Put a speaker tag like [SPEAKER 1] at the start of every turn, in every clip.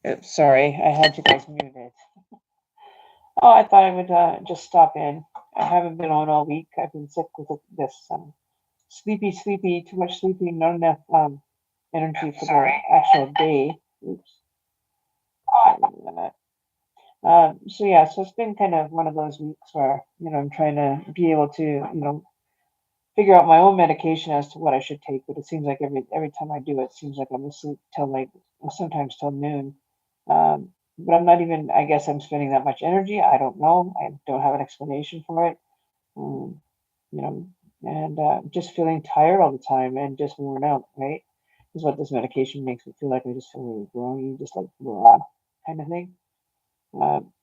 [SPEAKER 1] Oops, sorry, I had you guys muted. Oh, I thought I would just stop in. I haven't been on all week. I've been sick with this sleepy, too much sleeping, not enough energy for the actual day. Oops. So yeah, so it's been kind of one of those weeks where I'm trying to be able to figure out my own medication as to what I should take. But it seems like every time I do it, seems like I'm asleep till like sometimes till noon. But I'm not even. I guess I'm spending that much energy. I don't know. I don't have an explanation for it. Um, you know, and just feeling tired all the time and just worn out. Right, is what this medication makes me feel like. I just feel really groggy, just like blah kind of thing. Um,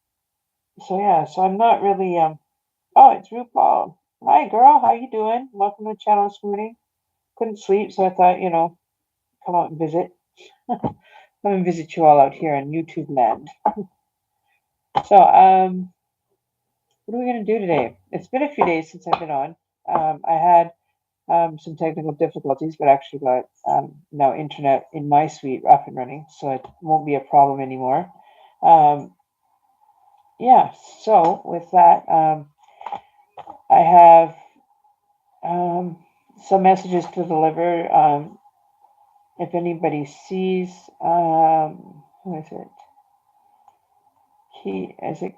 [SPEAKER 1] so yeah, so I'm not really. Oh, it's RuPaul. Hi, girl. How you doing? Welcome to the channel this morning. Couldn't sleep, so I thought, come out and visit. Come and visit you all out here in YouTube land. So, what are we gonna do today? It's been a few days since I've been on. I had some technical difficulties, but actually got now internet in my suite up and running, so it won't be a problem anymore. Um, yeah. So with that, I have um, some messages to deliver. If anybody sees, who is it? Is it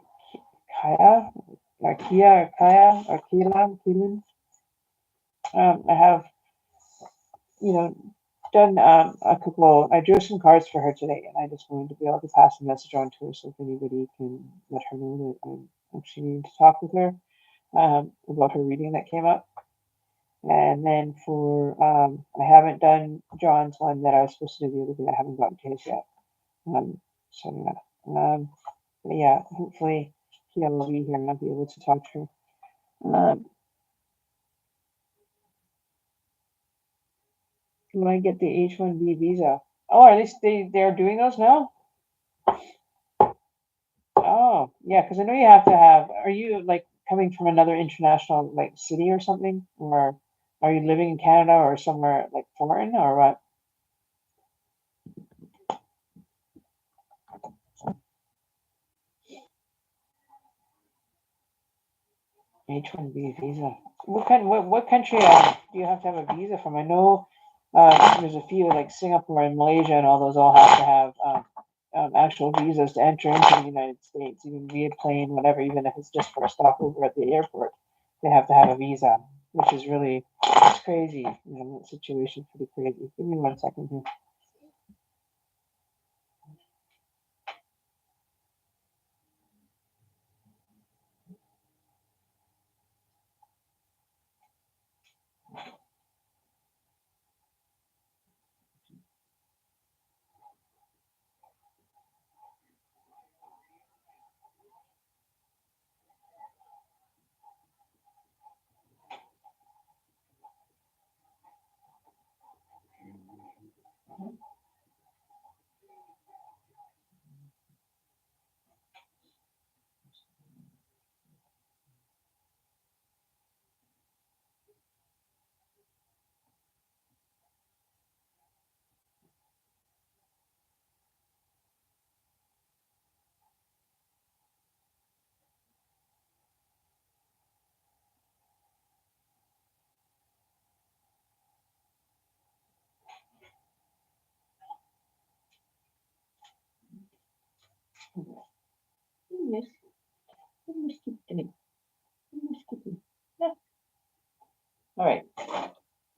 [SPEAKER 1] Kaya? Or Kia or Kaya or Keelan? I have, you know, done a couple, I drew some cards for her today, and I just wanted to be able to pass a message on to her so if anybody can let her know that I'm actually needing to talk with her about her reading that came up. And then I haven't done John's one that I was supposed to do the other day. I haven't gotten to his yet. So yeah. But yeah, hopefully he'll be here and I'll be able to talk to her. When I get the H-1B visa. Oh, at least they're doing those now? Oh, yeah, because I know you have to have. Are you like coming from another international like city or something, or are you living in Canada or somewhere like foreign or what? H-1B visa. What country do you have to have a visa from? I know there's a few like Singapore and Malaysia and all those all have to have actual visas to enter into the United States, even via plane, whatever, even if it's just for a stopover at the airport, they have to have a visa, which is really it's crazy. That situation's pretty crazy. Give me 1 second here. Yes. Yes, kitty. Yes, kitty. Yeah. All right.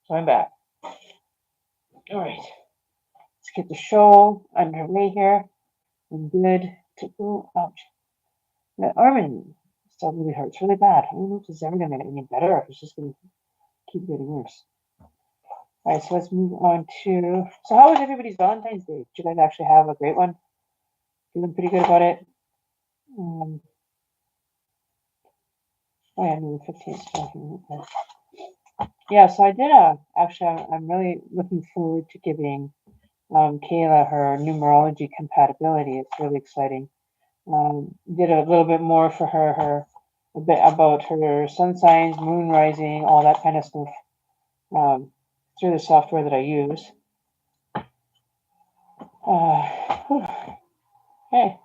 [SPEAKER 1] So I'm back. All right. Let's get the show underway here. I'm good to go. Ouch. My arm still really hurts really bad. I don't know if it's ever going to get any better or if it's just going to keep getting worse. All right, so let's move on to. So, how was everybody's Valentine's Day? Did you guys actually have a great one? Feeling pretty good about it? Oh, yeah, maybe 15th. Yeah, so I did actually, I'm really looking forward to giving Kayla her numerology compatibility. It's really exciting. Did a little bit more for her, a bit about her sun signs, moon rising, all that kind of stuff um, through the software that I use. Hey.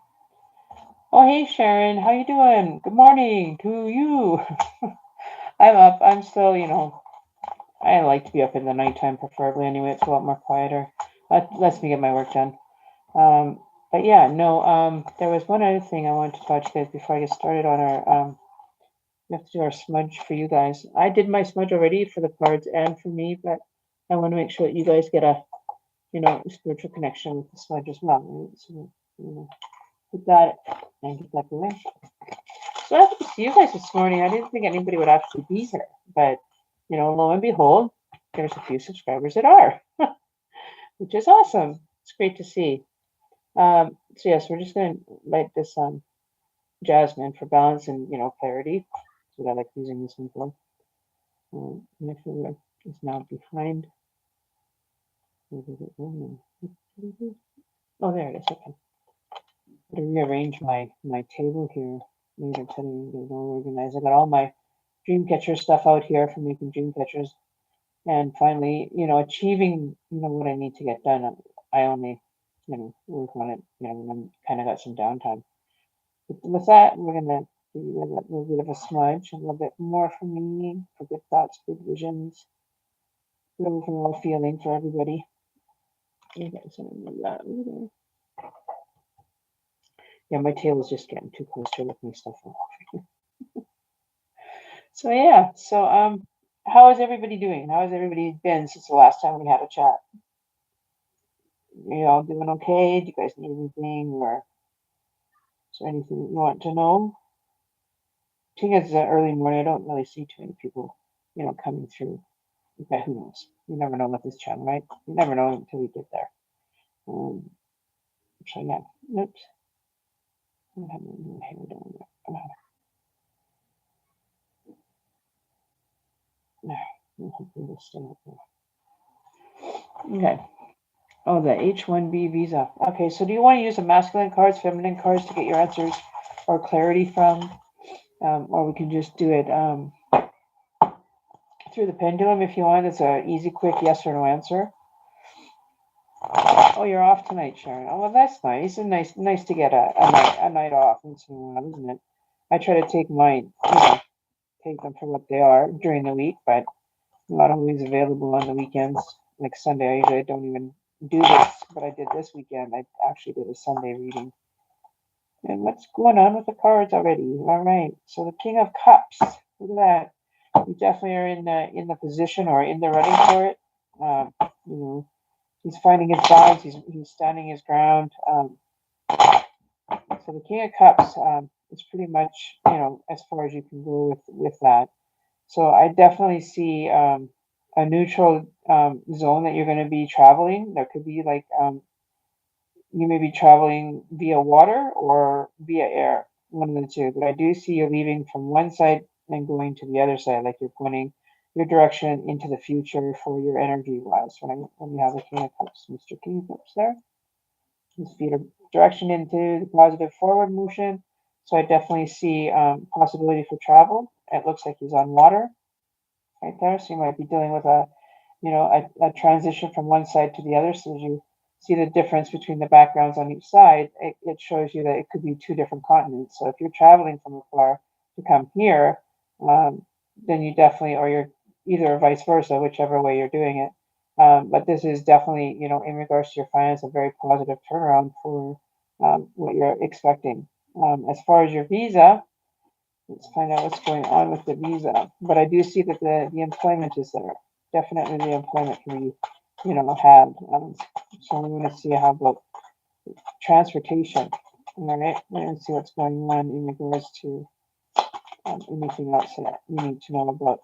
[SPEAKER 1] Oh, hey, Sharon. How you doing? Good morning to you. I'm up. I'm still, I like to be up in the nighttime, preferably anyway. It's a lot more quieter. Lets me get my work done. But yeah, no, there was one other thing I wanted to talk to you guys before I get started on our, we have to do our smudge for you guys. I did my smudge already for the cards and for me, but I want to make sure that you guys get a, spiritual connection with the smudge as well. Right? So, put that and get that away. So I have to see you guys this morning. I didn't think anybody would actually be here, but lo and behold, there's a few subscribers that are, which is awesome. It's great to see. So yes, we're just going to light this jasmine for balance and clarity. That's what I like using this one for. My finger is now behind. Oh, there it is. Okay. I'm going to rearrange my table here later today. Get it all organized. I got all my dream catcher stuff out here for making dream catchers. And finally, achieving, what I need to get done. I only, work on it, when I'm kind of got some downtime. But with that, we're going to do a little bit of a smudge, a little bit more for me, for good thoughts, good visions, good overall feeling for everybody. You guys want to move that over there. Yeah, my tail is just getting too close to looking stuff off. So yeah, how is everybody doing? How has everybody been since the last time we had a chat? You all doing okay? Do you guys need anything, or is there anything that you want to know? Seeing as it's early morning, I don't really see too many people, coming through. But who knows? You never know with this channel, right? You never know until you get there. So yeah, oops. I have my hair down there. Hopefully it'll stay up there. Okay. Oh, the H-1B visa. Okay, so do you want to use the masculine cards, feminine cards to get your answers or clarity from? Or we can just do it through the pendulum if you want. It's an easy, quick yes or no answer. Oh, you're off tonight, Sharon. Oh, well, that's nice. And nice to get a night off once in a while, isn't it? I try to take mine, take them for what they are during the week, but I'm not always available on the weekends. Like Sunday, I usually don't even do this, but I did this weekend. I actually did a Sunday reading. And what's going on with the cards already? All right. So the King of Cups. Look at that. You definitely are in the position or in the running for it. He's finding his balance. He's standing his ground. So the King of Cups is pretty much as far as you can go with that. So I definitely see a neutral zone that you're going to be traveling. There could be like you may be traveling via water or via air, one of the two. But I do see you leaving from one side and going to the other side, like you're pointing your direction into the future for your energy wise. When you have the King of Cups, Mr. King of Cups there, his feet are direction into the positive forward motion. So I definitely see possibility for travel. It looks like he's on water right there. So you might be dealing with a transition from one side to the other. So as you see the difference between the backgrounds on each side, it shows you that it could be two different continents. So if you're traveling from afar to come here, then you definitely, or you're either vice versa, whichever way you're doing it. But this is definitely, in regards to your finance, a very positive turnaround for what you're expecting. As far as your visa, let's find out what's going on with the visa. But I do see that the employment is there. Definitely the employment can be, had. So we want to see how about transportation. All right, we're going to see what's going on in regards to anything else that you need to know about.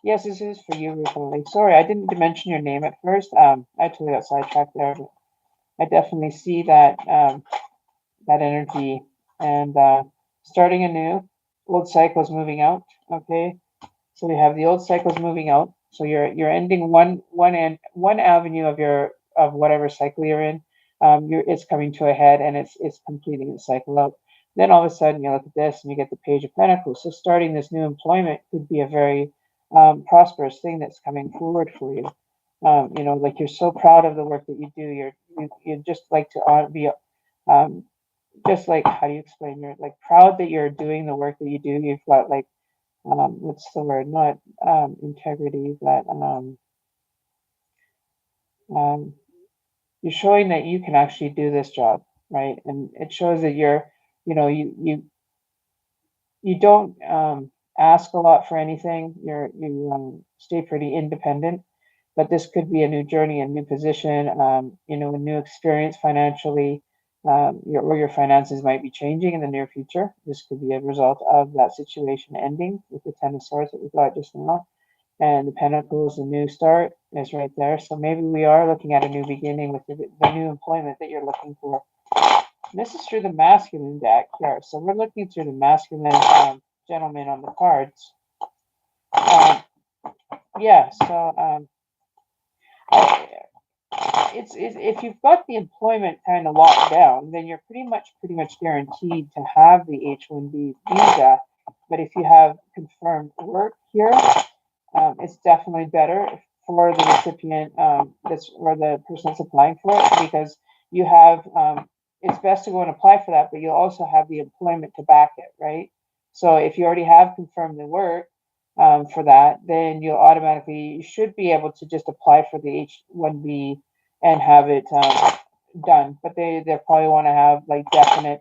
[SPEAKER 1] Yes, this is for you, Ruthie. Sorry, I didn't mention your name at first. I totally got sidetracked there, but I definitely see that that energy and starting anew. Old cycles moving out. Okay, so we have the old cycles moving out. So you're ending one avenue of your of whatever cycle you're in. It's coming to a head and it's completing the cycle out. Then all of a sudden you look at this and you get the Page of Pentacles. So starting this new employment could be a very prosperous thing that's coming forward for you. Like you're so proud of the work that you do. You just like to be um, just like, how do you explain? You're like proud that you're doing the work that you do. You've got like what's the word? Not integrity, but um, you're showing that you can actually do this job, right? And it shows that you don't ask a lot for anything. You stay pretty independent, but this could be a new journey, a new position, a new experience financially. Your finances might be changing in the near future. This could be a result of that situation ending with the Ten of Swords that we got just now. And the Pentacles, the new start is right there. So maybe we are looking at a new beginning with the new employment that you're looking for. And this is through the masculine deck here. So we're looking through the masculine gentleman on the cards. Um, yeah, so I, it's if you've got the employment kind of locked down, then you're pretty much guaranteed to have the H-1B visa. But if you have confirmed work here, it's definitely better for the recipient or the person that's applying for it, because you have it's best to go and apply for that, but you'll also have the employment to back it, right? So if you already have confirmed the work for that, then you should be able to just apply for the H-1B and have it done. But they probably want to have like definite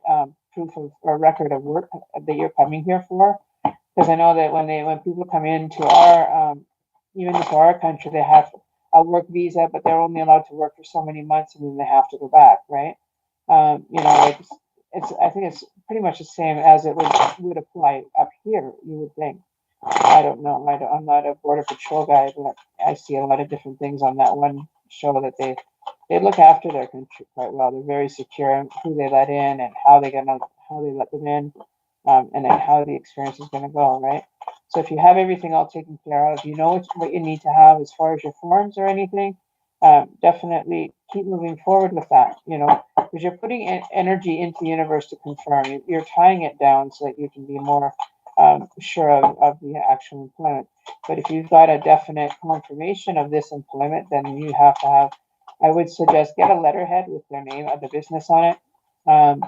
[SPEAKER 1] proof of or record of work that you're coming here for, because I know that when people come into our even into our country, they have a work visa, but they're only allowed to work for so many months, and then they have to go back, right? It's I think it's pretty much the same as it would apply up here. You would think. I don't know. I'm not a border patrol guy, but I see a lot of different things on that one show that they look after their country quite well. They're very secure in who they let in and how they let them in, and then how the experience is going to go, right? So if you have everything all taken care of, you know what you need to have as far as your forms or anything, definitely keep moving forward with that, because you're putting energy into the universe to confirm. You're tying it down so that you can be more sure of the actual employment. But if you've got a definite confirmation of this employment, then you have to have, I would suggest, get a letterhead with their name of the business on it,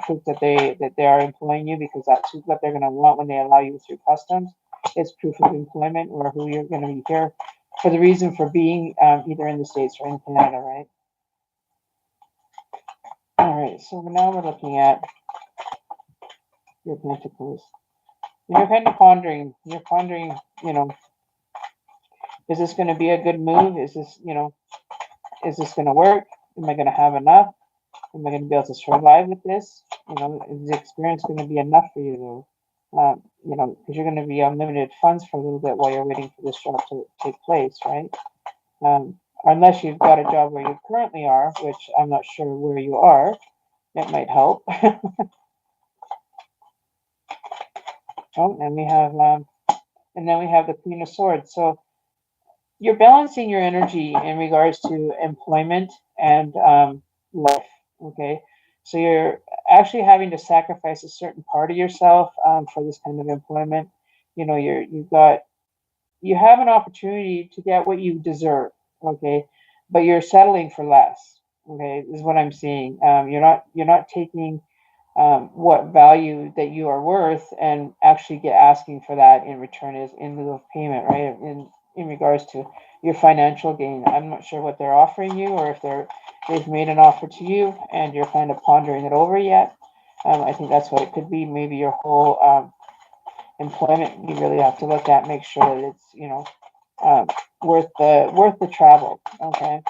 [SPEAKER 1] proof that they are employing you, because that's what they're going to want when they allow you through customs. It's proof of employment or who you're going to be here for the reason for being either in the States or in Canada, right? All right, so now we're looking at your pentacles. And you're kind of pondering. You're pondering, is this going to be a good move? Is this going to work? Am I going to have enough? Am I going to be able to survive with this? Is the experience going to be enough for you to, because you're going to be on limited funds for a little bit while you're waiting for this job to take place, right? Unless you've got a job where you currently are, which I'm not sure where you are, it might help. Oh, and then we have the Queen of Swords. So you're balancing your energy in regards to employment and life. Okay, so you're actually having to sacrifice a certain part of yourself for this kind of employment. You have an opportunity to get what you deserve. Okay, but you're settling for less. Okay, is what I'm seeing. You're not taking what value that you are worth and actually get asking for that in return is in lieu of payment, right? In regards to your financial gain. I'm not sure what they're offering you, or if they've made an offer to you and you're kind of pondering it over yet. I think that's what it could be. Maybe your whole employment, you really have to look at, make sure that it's, um, worth the travel. Okay,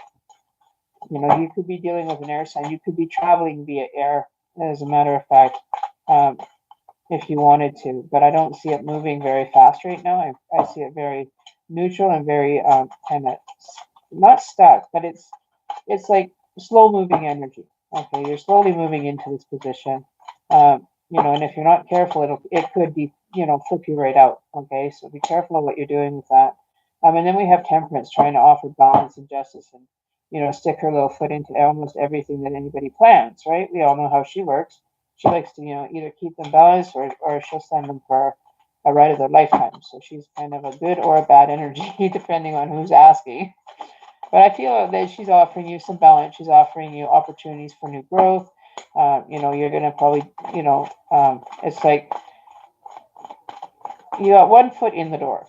[SPEAKER 1] you could be dealing with an air sign. You could be traveling via air, as a matter of fact, um, if you wanted to. But I don't see it moving very fast right now. I see it very neutral and very kind of not stuck, but it's like slow moving energy. Okay, you're slowly moving into this position. And if you're not careful, it could be, flip you right out. Okay, so be careful of what you're doing with that. And then we have temperance trying to offer balance and justice and, stick her little foot into almost everything that anybody plans, right? We all know how she works. She likes to, either keep them balanced or she'll send them for a ride of their lifetime. So she's kind of a good or a bad energy, depending on who's asking. But I feel that she's offering you some balance. She's offering you opportunities for new growth. You're going to probably, it's like you got one foot in the door.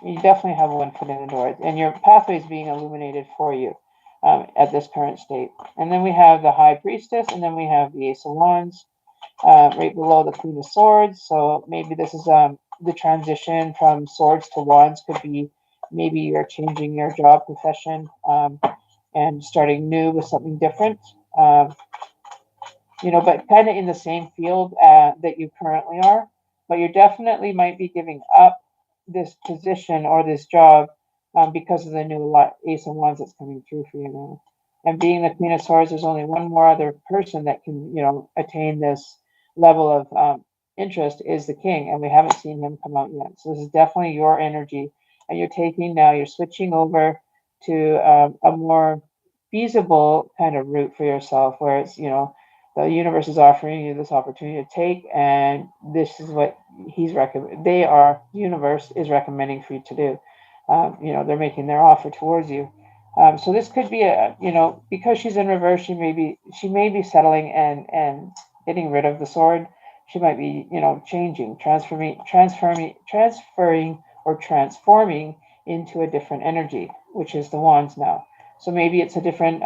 [SPEAKER 1] You definitely have one foot in the door, and your pathway is being illuminated for you at this current state. And then we have the High Priestess, and then we have the Ace of Wands right below the Queen of Swords. So maybe this is the transition from swords to wands could be maybe you're changing your job profession and starting new with something different. But kind of in the same field that you currently are. But you definitely might be giving up this position or this job because of the new Ace of Wands that's coming through for you now. And being the Queen of Swords, there's only one more other person that can, attain this level of interest is the King, and we haven't seen him come out yet. So this is definitely your energy, and you're switching over to a more feasible kind of route for yourself, where it's, the universe is offering you this opportunity to take, and this is what the universe is recommending for you to do. They're making their offer towards you. So this could be because she's in reverse, she may be settling and getting rid of the sword. She might be, changing, transferring or transforming into a different energy, which is the wands now. So maybe it's a different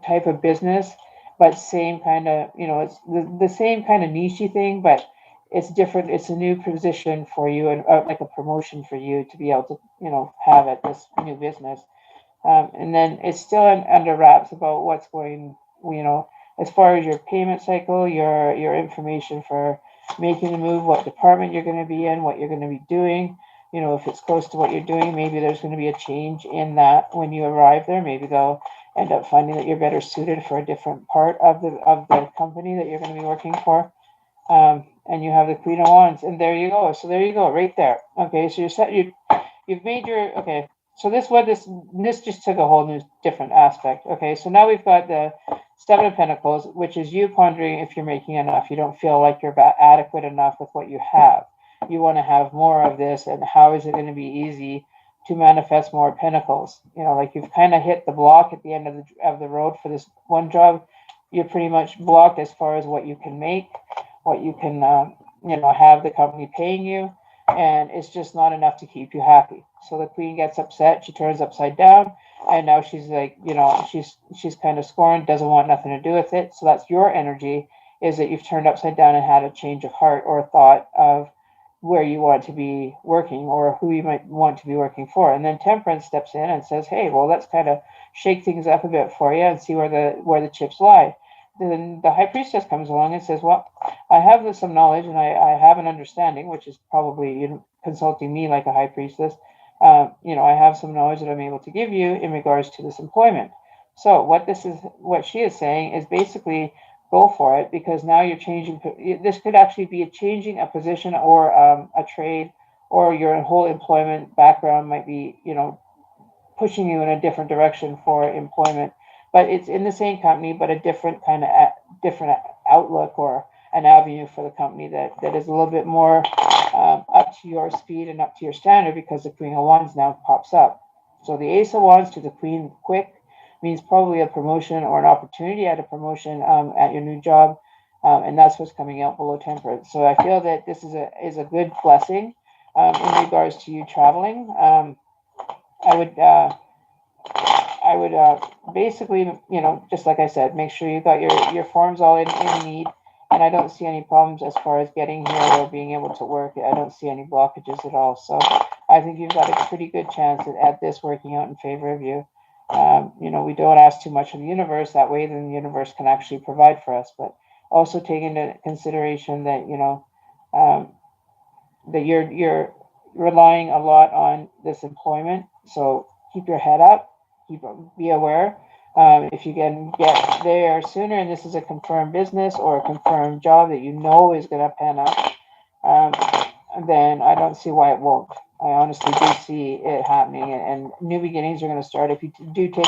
[SPEAKER 1] type of business, but same kind of, it's the same kind of nichey thing, but it's different. It's a new position for you, and like a promotion for you to be able to, have at this new business. And then it's still under wraps about what's going, as far as your payment cycle, your information for making the move, what department you're going to be in, what you're going to be doing. If it's close to what you're doing, maybe there's going to be a change in that when you arrive there. Maybe they'll end up finding that you're better suited for a different part of the company that you're going to be working for. And you have the Queen of Wands, and there you go. So there you go, right there. Okay, so you've made your okay. So this just took a whole new different aspect. Okay, so now we've got the Seven of Pentacles, which is you pondering if you're making enough. You don't feel like you're adequate enough with what you have. You want to have more of this, and how is it going to be easy to manifest more pentacles? Like you've kind of hit the block at the end of the road for this one job. You're pretty much blocked as far as what you can make, what you can, have the company paying you, and it's just not enough to keep you happy. So the queen gets upset. She turns upside down, and now she's like, she's kind of scorned, doesn't want nothing to do with it. So that's your energy, is that you've turned upside down and had a change of heart or a thought of where you want to be working or who you might want to be working for. And then temperance steps in and says, hey, well, let's kind of shake things up a bit for you and see where the chips lie. Then the high priestess comes along and says, well, I have some knowledge, and I have an understanding, which is probably consulting me like a high priestess. I have some knowledge that I'm able to give you in regards to this employment. So what she is saying is basically go for it, because now you're changing. This could actually be changing a position or a trade, or your whole employment background might be, pushing you in a different direction for employment, but it's in the same company, but a different kind of different outlook or an avenue for the company that is a little bit more up to your speed and up to your standard, because the Queen of Wands now pops up. So the Ace of Wands to the Queen quick means probably a promotion or an opportunity at a promotion at your new job, and that's what's coming out below Temperance. So I feel that this is a good blessing in regards to you traveling. I would basically, just like I said, make sure you got your forms all in you need, and I don't see any problems as far as getting here or being able to work. I don't see any blockages at all. So I think you've got a pretty good chance at this working out in favor of you. We don't ask too much of the universe. That way, then the universe can actually provide for us. But also take into consideration that um, that you're relying a lot on this employment. So keep your head up, be aware. If you can get there sooner, and this is a confirmed business or a confirmed job that you know is going to pan out, then I don't see why it won't. I honestly do see it happening, and new beginnings are going to start if you do take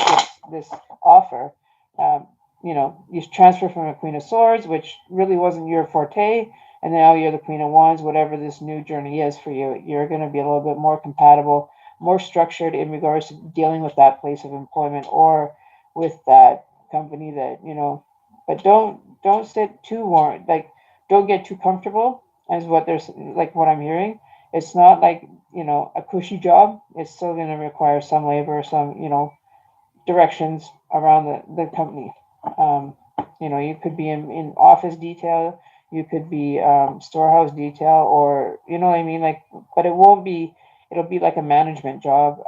[SPEAKER 1] this offer. Um, you transfer from a Queen of Swords, which really wasn't your forte, and now you're the Queen of Wands. Whatever this new journey is for you, you're going to be a little bit more compatible, more structured in regards to dealing with that place of employment or with that company that. But don't sit too warm. Like, don't get too comfortable as what I'm hearing. It's not like a cushy job. It's still going to require some labor, some directions around the company. You could be in office detail, you could be storehouse detail, or you know what I mean, like, but it won't be. It'll be like a management job,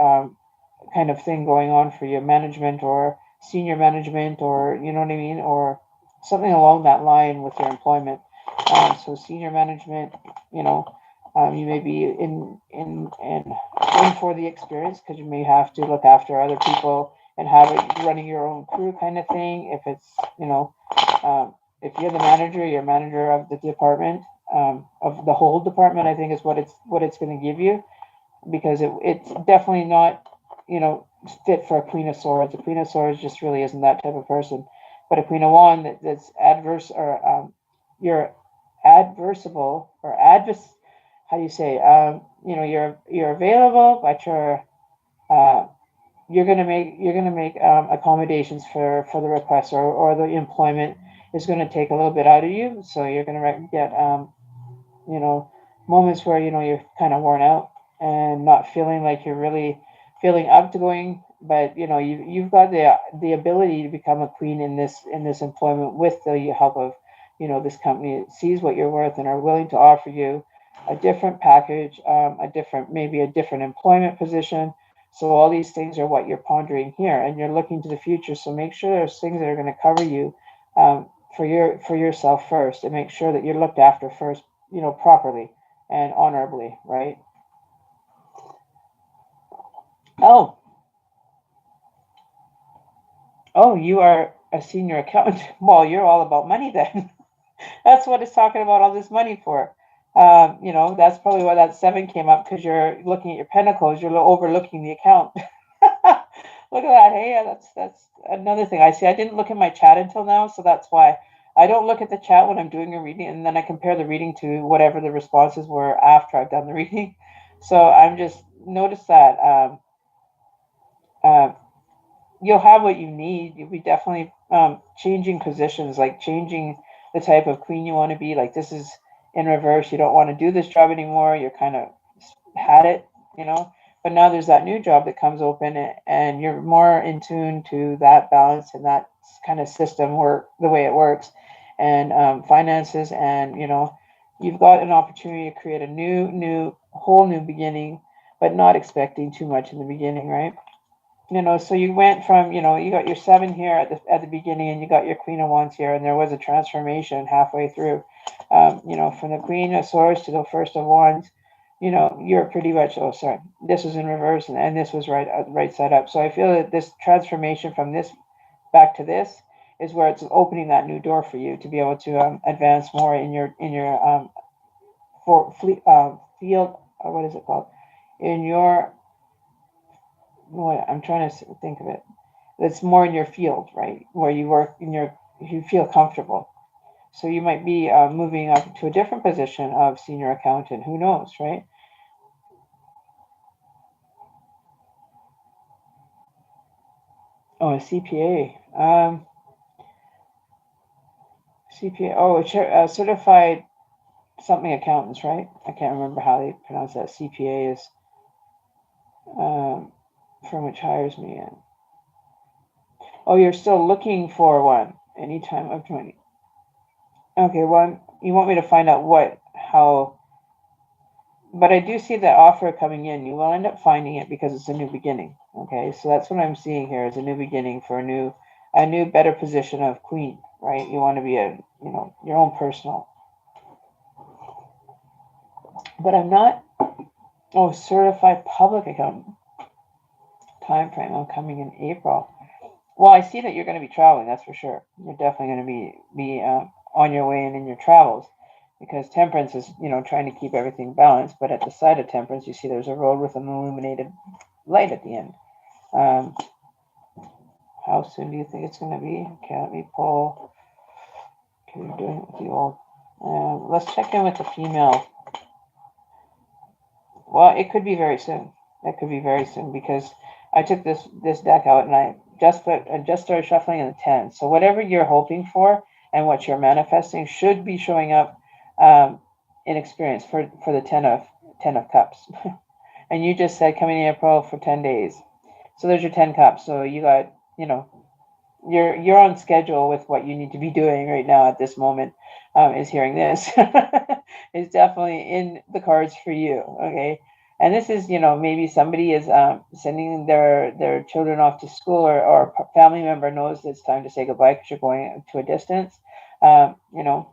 [SPEAKER 1] kind of thing going on for you, management or senior management, or you know what I mean, or something along that line with your employment. So senior management, you know, you may be in for the experience because you may have to look after other people and have it running your own crew kind of thing. If it's if you're the manager, you're manager of the department, of the whole department. I think is what it's going to give you, because it's definitely not fit for a Queen of Swords. A Queen of Swords just really isn't that type of person. But a Queen of Wands that's adverse, or you're adversible, or advers how do you say, you're available, but uh, you're gonna make accommodations for the request, or the employment is going to take a little bit out of you, so you're going to get you know, moments where you're kind of worn out and not feeling like you're really feeling up to going. But you've got the ability to become a queen in this employment with the help of this company. It sees what you're worth and are willing to offer you a different package, maybe a different employment position. So all these things are what you're pondering here, and you're looking to the future. So make sure there's things that are going to cover you, for yourself first, and make sure that you're looked after first, properly and honorably, right? Oh, oh, you are a senior accountant. Well, you're all about money then. That's what it's talking about all this money for. That's probably why that seven came up, because you're looking at your pentacles, you're overlooking the account. Look at that. Hey, that's another thing. I see. I didn't look at my chat until now, so that's why I don't look at the chat when I'm doing a reading, and then I compare the reading to whatever the responses were after I've done the reading. So I'm just notice that uh, you'll have what you need. You'll be definitely changing positions, like changing the type of queen you want to be. Like, this is in reverse. You don't want to do this job anymore. You're kind of had it, you know. But now there's that new job that comes open, and you're more in tune to that balance and that kind of system work, the way it works, and finances, and you've got an opportunity to create a whole new beginning, but not expecting too much in the beginning, right? So you went from, you got your seven here at the beginning, and you got your Queen of Wands here, and there was a transformation halfway through. From the Queen of Swords to the First of Wands, you're pretty much. Oh, sorry, this was in reverse, and this was right side up. So I feel that this transformation from this back to this is where it's opening that new door for you to be able to advance more in your field. What is it called? In your I'm trying to think of it. That's more in your field, right? Where you work you feel comfortable. So you might be moving up to a different position of senior accountant. Who knows, right? Oh, a CPA. CPA. Oh, certified something accountants, right? I can't remember how they pronounce that. CPA is from which hires me in. Oh, you're still looking for one anytime of 20. Okay, well, you want me to find out how, but I do see that offer coming in. You will end up finding it because it's a new beginning. Okay, so that's what I'm seeing here is a new beginning for a new better position of queen, right? You want to be your own personal. But I'm not, oh, certified public accountant time frame. I'm coming in April. Well, I see that you're going to be traveling. That's for sure. You're definitely going to be on your way and in your travels, because temperance is trying to keep everything balanced. But at the side of temperance, you see there's a road with an illuminated light at the end. Um, how soon do you think it's going to be? Okay, let me pull. Okay, you're doing it with the old. Let's check in with the female. Well, it could be very soon. It could be very soon because I took this deck out and I just started shuffling in the 10. So whatever you're hoping for and what you're manifesting should be showing up in experience for the 10 of cups. And you just said coming in April for 10 days. So there's your 10 cups. So you got, you're on schedule with what you need to be doing right now at this moment. Is hearing this is definitely in the cards for you. Okay, and this is maybe somebody is sending their children off to school, or a family member knows it's time to say goodbye because you're going to a distance. Um, you know,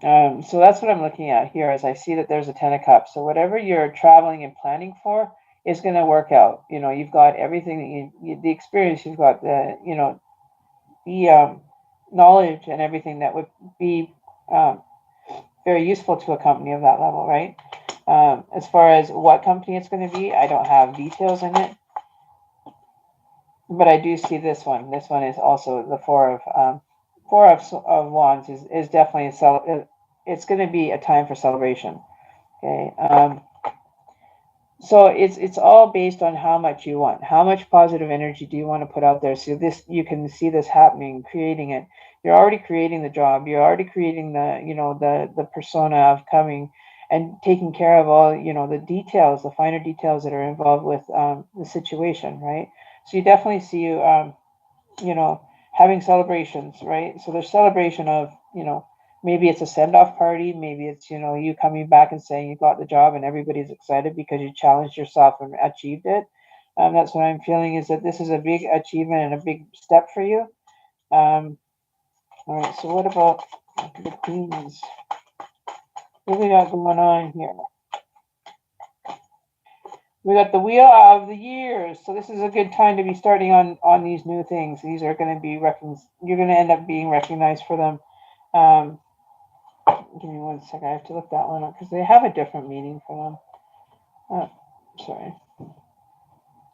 [SPEAKER 1] so that's what I'm looking at here as I see that there's a 10 of cups. So whatever you're traveling and planning for is going to work out. You've got everything that the experience, you've got the knowledge and everything that would be um, very useful to a company of that level, right? As far as what company it's going to be, I don't have details in it, but I do see this one. This one is also the four of wands is definitely it's going to be a time for celebration. Okay. So it's all based on how much you want. How much positive energy do you want to put out there? So this you can see this happening, creating it. You're already creating the job. You're already creating the persona of coming and taking care of all the details, the finer details that are involved with the situation, right? So you definitely see you know, having celebrations, right? So there's celebration of, maybe it's a send-off party, maybe it's, you coming back and saying you got the job and everybody's excited because you challenged yourself and achieved it. That's what I'm feeling is that this is a big achievement and a big step for you. Um, all right, so what about the queens? What do we got going on here? We got the wheel of the years, so this is a good time to be starting on these new things. These are going to be you're going to end up being recognized for them. Um, give me one second. I have to look that one up because they have a different meaning for them. Sorry.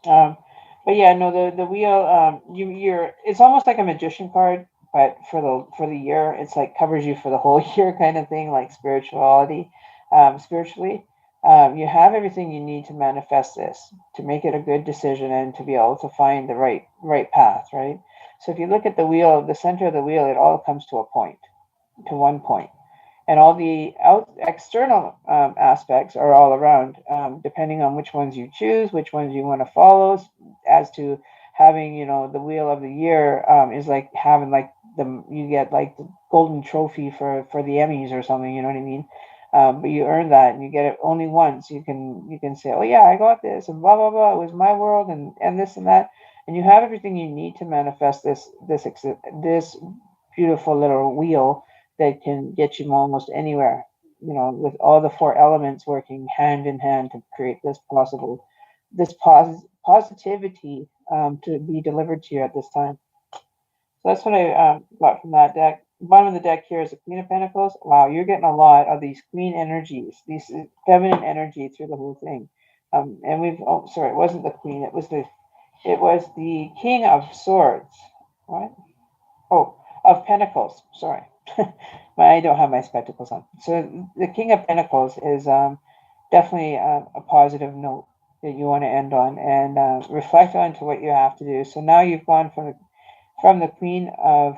[SPEAKER 1] Um, but yeah, no, the wheel. You're. It's almost like a magician card, but for the year, it's like covers you for the whole year kind of thing, like spiritually. You have everything you need to manifest this, to make it a good decision, and to be able to find the right path, right? So if you look at the wheel, the center of the wheel, it all comes to a point, to one point, and all the external aspects are all around, depending on which ones you choose, which ones you want to follow. As to having, the wheel of the year is like having like you get like the golden trophy for the Emmys or something. You know what I mean? But you earn that, and you get it only once. You can say, "Oh yeah, I got this," and blah blah blah. It was my world, and this and that, and you have everything you need to manifest this beautiful little wheel that can get you almost anywhere, with all the four elements working hand in hand to create this positivity to be delivered to you at this time. So that's what I got from that deck. Bottom of the deck here is the Queen of Pentacles. Wow, you're getting a lot of these queen energies, these feminine energy through the whole thing. And oh, sorry, it wasn't the Queen. It was the King of Swords. What? Oh, of Pentacles. Sorry. I don't have my spectacles on. So the King of Pentacles is definitely a positive note that you want to end on and reflect on to what you have to do. So now you've gone from the Queen of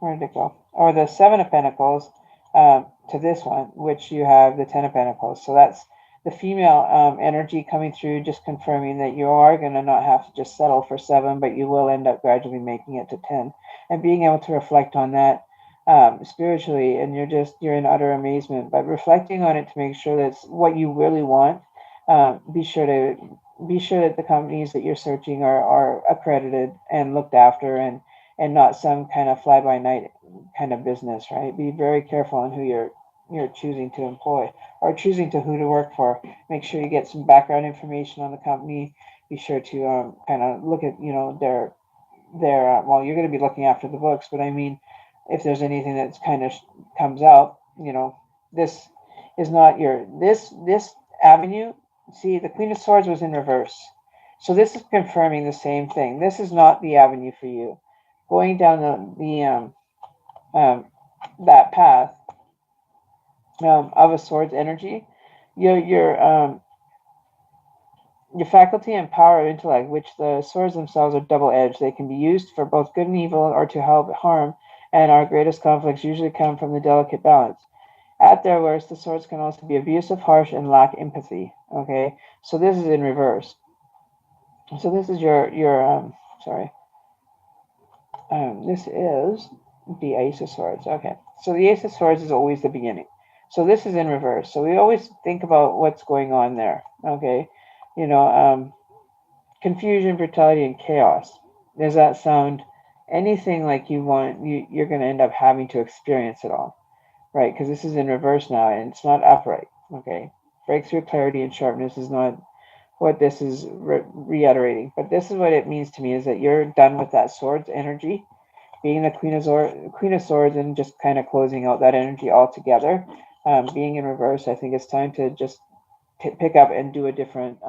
[SPEAKER 1] where did it go? Or the Seven of Pentacles to this one, which you have the Ten of Pentacles. So the female energy coming through, just confirming that you are going to not have to just settle for 7, but you will end up gradually making it to 10, and being able to reflect on that spiritually, and you're in utter amazement, but reflecting on it to make sure that's what you really want. Be sure that the companies that you're searching are accredited and looked after, and not some kind of fly by night kind of business, right? Be very careful on who you're choosing to employ, or choosing to who to work for. Make sure you get some background information on the company. Be sure to kind of look at their well, you're going to be looking after the books, but I mean, if there's anything that's kind of comes out, this is not this avenue. See, the Queen of Swords was in reverse, so this is confirming the same thing. This is not the avenue for you. Going down um, that path of a sword's energy, your your faculty and power of intellect, which the swords themselves are double-edged. They can be used for both good and evil, or to help harm, and our greatest conflicts usually come from the delicate balance. At their worst, the swords can also be abusive, harsh, and lack empathy. Okay, so this is in reverse. So this is your sorry. This is the Ace of Swords. Okay, so the Ace of Swords is always the beginning. So this is in reverse. So we always think about what's going on there. Okay, you know, confusion, brutality, and chaos. Does that sound anything like you're going to end up having to experience it all, right? Because this is in reverse now, and it's not upright. Okay, breakthrough, clarity, and sharpness is not what this is reiterating, but this is what it means to me: is that you're done with that swords energy, being the Queen of Swords, and just kind of closing out that energy altogether. Being in reverse, I think it's time to just pick up and do a different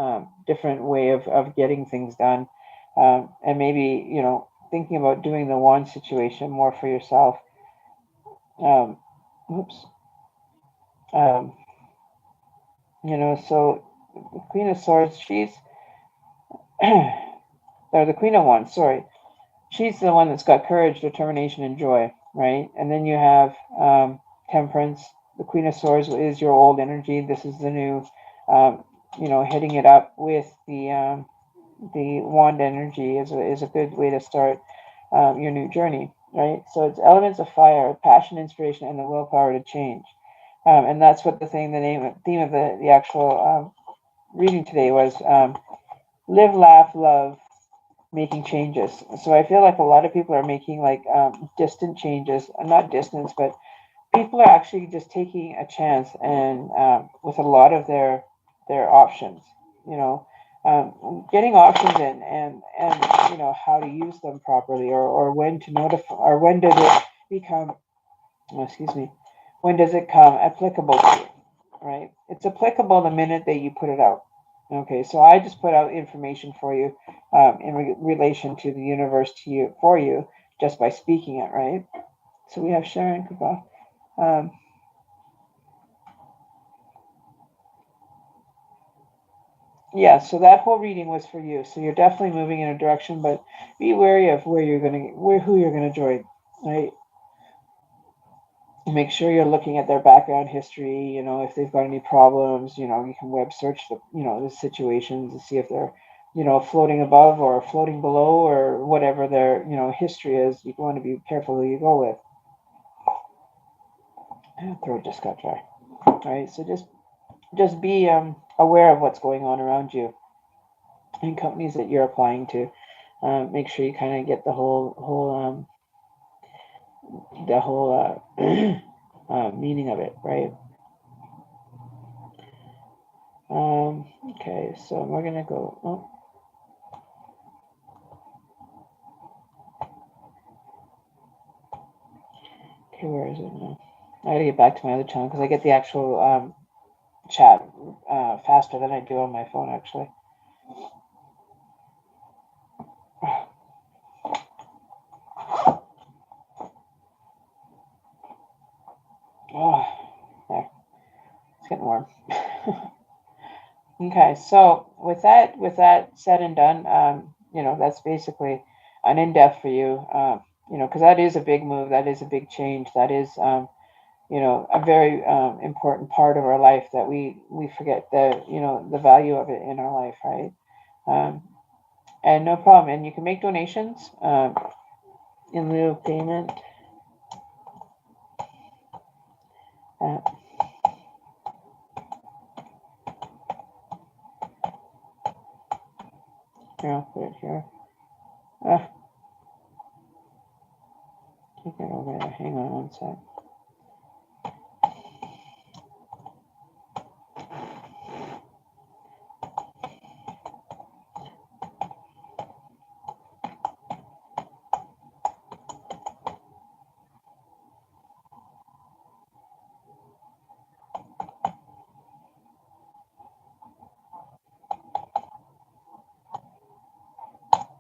[SPEAKER 1] way of getting things done, and maybe thinking about doing the wand situation more for yourself. Um, oops. Um, so the Queen of Swords, she's or the Queen of Wands. Sorry, she's the one that's got courage, determination, and joy, right? And then you have Temperance. The Queen of Swords is your old energy. This is the new, hitting it up with the wand energy is a good way to start your new journey, right? So it's elements of fire, passion, inspiration, and the willpower to change. And that's what theme of the actual reading today was: live, laugh, love, making changes. So I feel like a lot of people are making like distant changes, not distance, but people are actually just taking a chance, and with a lot of their options, you know, getting options in, and how to use them properly, or when to notify, or when does it become, oh, excuse me, when does it come applicable to you, right? It's applicable the minute that you put it out. Okay, so I just put out information for you in relation to the universe to you for you just by speaking it, right? So we have Sharon Kuba. Um, yeah, so that whole reading was for you. So you're definitely moving in a direction, but be wary of who you're gonna join, right? Make sure you're looking at their background history. If they've got any problems, you can web search the situations and see if they're floating above or floating below, or whatever their history is. You want to be careful who you go with. Throat just got dry. All right, so just be aware of what's going on around you and companies that you're applying to. Make sure you kind of get the whole meaning of it, right? Okay, so we're gonna go. Oh, okay, where is it now? I gotta get back to my other channel because I get the actual chat faster than I do on my phone, actually. Oh, there. It's getting warm. Okay, so with that said and done, that's basically an in-depth for you. Because that is a big move, that is a big change, that is a very important part of our life that we forget the value of it in our life, right? Um, and no problem. And you can make donations in lieu of payment. Uh, Here, I'll put it here. Take it over there. Hang on one sec.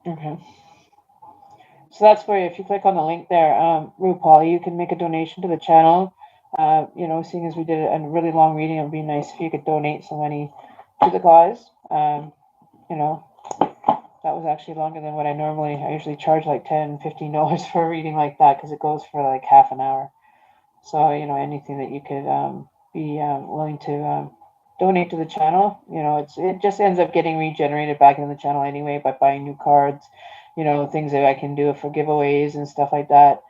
[SPEAKER 1] Okay. So that's where, if you click on the link there, RuPaul, you can make a donation to the channel. Seeing as we did a really long reading, it would be nice if you could donate some money to the cause. You know, that was actually longer than what I usually charge like $10, $15 for a reading like that because it goes for like half an hour. So, anything that you could be willing to donate to the channel, it just ends up getting regenerated back into the channel anyway by buying new cards, things that I can do for giveaways and stuff like that.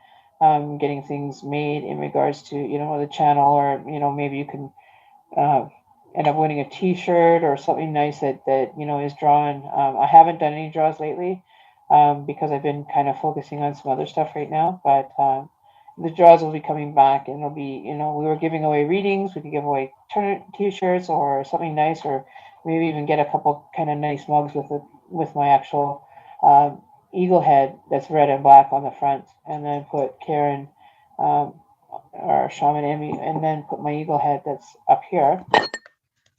[SPEAKER 1] Getting things made in regards to, the channel, or, maybe you can uh, end up winning a T-shirt or something nice that is drawn. I haven't done any draws lately because I've been kind of focusing on some other stuff right now. But the draws will be coming back, and it'll be, we were giving away readings. We could give away T-shirts or something nice, or maybe even get a couple kind of nice mugs with my actual eagle head that's red and black on the front, and then put Karen. Um, or Shaman Emmy, and then put my eagle head that's up here.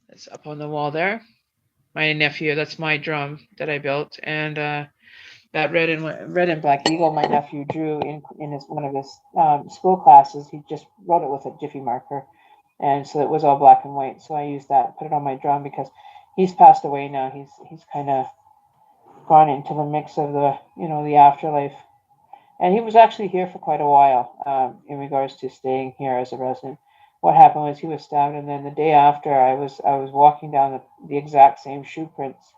[SPEAKER 1] It's up on the wall there. My nephew, that's my drum that I built, and that red and black eagle my nephew drew in one of his school classes. He just wrote it with a jiffy marker, and so it was all black and white. So I used that, put it on my drum because he's passed away now. He's kind of gone into the mix of the afterlife. And he was actually here for quite a while in regards to staying here as a resident. What happened was he was stabbed, and then the day after, I was walking down the exact same shoe prints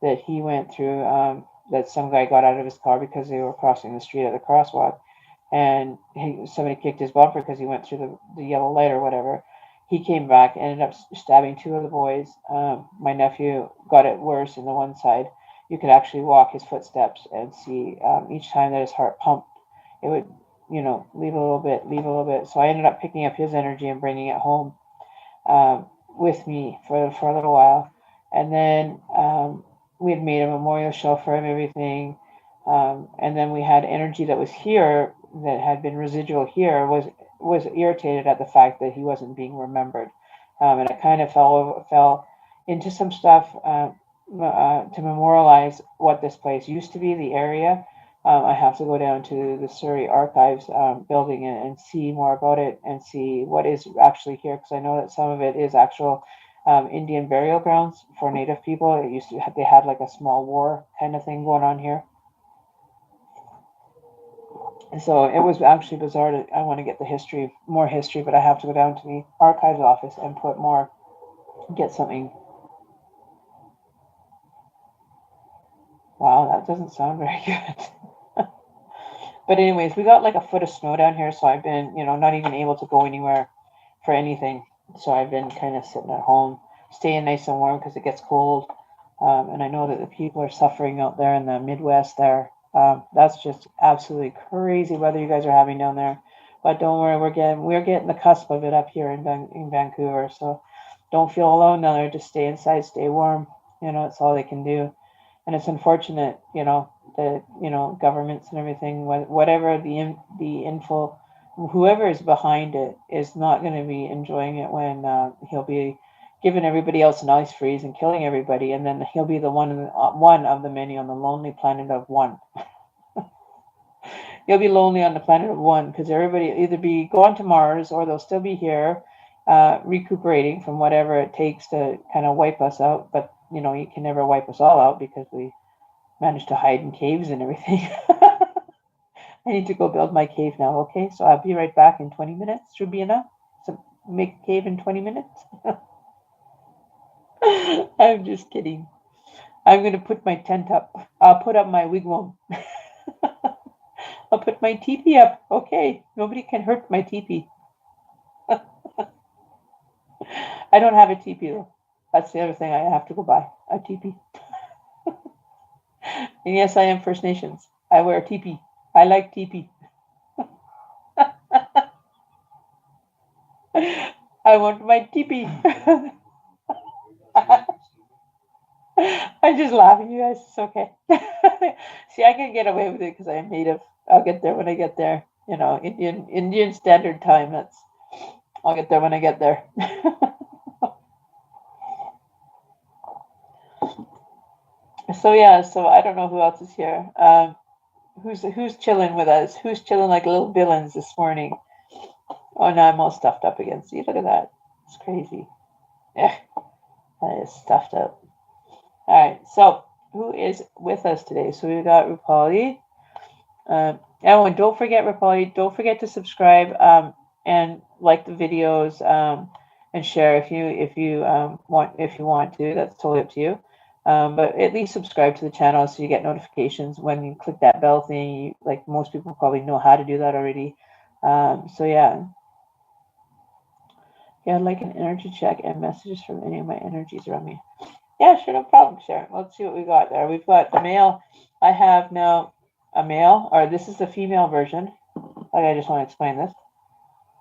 [SPEAKER 1] that he went through. That some guy got out of his car because they were crossing the street at the crosswalk, and somebody kicked his bumper because he went through the yellow light or whatever. He came back, ended up stabbing two of the boys. My nephew got it worse in the one side. You could actually walk his footsteps and see each time that his heart pumped, it would, leave a little bit, leave a little bit. So I ended up picking up his energy and bringing it home with me for a little while. And then we had made a memorial show for him, everything. And then we had energy that was here, that had been residual here, was irritated at the fact that he wasn't being remembered. And I kind of fell into some stuff to memorialize what this place used to be, the area. I have to go down to the Surrey Archives building and see more about it and see what is actually here, because I know that some of it is actual Indian burial grounds for Native people. It used to they had like a small war kind of thing going on here. And so it was actually bizarre. I want to get more history, but I have to go down to the archives office and get something. Wow, that doesn't sound very good. But anyways, we got like a foot of snow down here, so I've been, not even able to go anywhere for anything. So I've been kind of sitting at home, staying nice and warm because it gets cold. And I know that the people are suffering out there in the Midwest there. That's just absolutely crazy weather you guys are having down there. But don't worry, we're getting the cusp of it up here in Vancouver. So don't feel alone down there. Just stay inside, stay warm. It's all they can do. And it's unfortunate, that governments and everything, whatever the info, whoever is behind it is not going to be enjoying it when he'll be giving everybody else an ice freeze and killing everybody, and then he'll be the one of the many on the lonely planet of one. He'll be lonely on the planet of one because everybody will either be gone to Mars or they'll still be here recuperating from whatever it takes to kind of wipe us out. But you can never wipe us all out because we managed to hide in caves and everything. I need to go build my cave now, okay? So I'll be right back in 20 minutes. Should be enough. make a cave in 20 minutes? I'm just kidding. I'm going to put my tent up. I'll put up my wigwam. I'll put my teepee up. Okay, nobody can hurt my teepee. I don't have a teepee though. That's the other thing I have to go buy, a teepee. And yes, I am First Nations. I wear a teepee. I like teepee. I want my teepee. I'm just laughing, you guys. It's okay. See, I can get away with it because I'm native. I'll get there when I get there. You know, Indian Standard Time. I'll get there when I get there. So yeah, so I don't know who else is here. Who's chilling with us? Who's chilling like little villains this morning? Oh no, I'm all stuffed up again. See, look at that. It's crazy. Yeah, that is stuffed up. All right, so who is with us today? So we got Rupali. Everyone, don't forget Rupali. Don't forget to subscribe and like the videos and share if you want to. That's totally up to you. But at least subscribe to the channel so you get notifications when you click that bell thing. Like most people probably know how to do that already. So yeah, yeah, I'd like an energy check and messages from any of my energies around me. Yeah, sure, no problem, Sharon. Let's see what we got there. We've got the male. I have now a male, or this is the female version. Like I just want to explain this.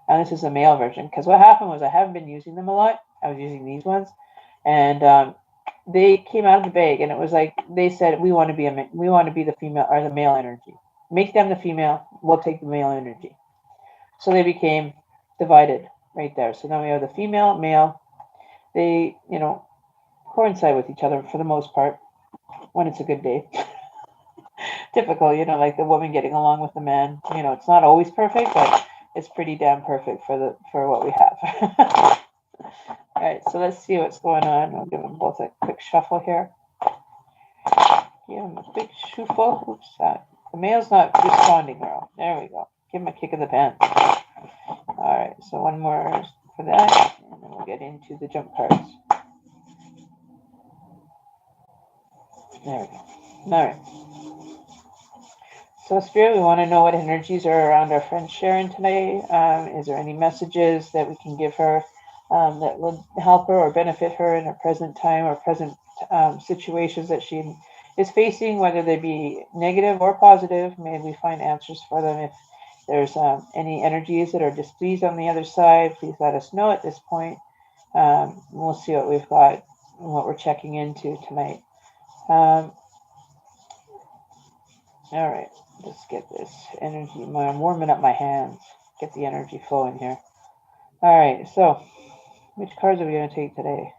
[SPEAKER 1] And this is the male version. Because what happened was I haven't been using them a lot. I was using these ones. And they came out of the bag and it was like they said we want to be the female or the male energy. Make them the female, we'll take the male energy. So they became divided right there. So now we have the female, male. They, coincide with each other for the most part when it's a good day. Typical, like the woman getting along with the man. It's not always perfect, but it's pretty damn perfect for what we have. All right, so let's see what's going on. I'll give them both a quick shuffle here. Give them a big shuffle. Oops, the male's not responding, girl. There we go. Give him a kick of the pants. All right, so one more for that, and then we'll get into the jump cards. There we go. All right. So, Spirit, we want to know what energies are around our friend Sharon today. Is there any messages that we can give her that would help her or benefit her in her present time or present situations that she is facing, whether they be negative or positive? May we find answers for them. If there's any energies that are displeased on the other side, please let us know at this point. We'll see what we've got and what we're checking into tonight. All right, let's get this energy. I'm warming up my hands. Get the energy flowing here. All right, so which cards are we going to take today?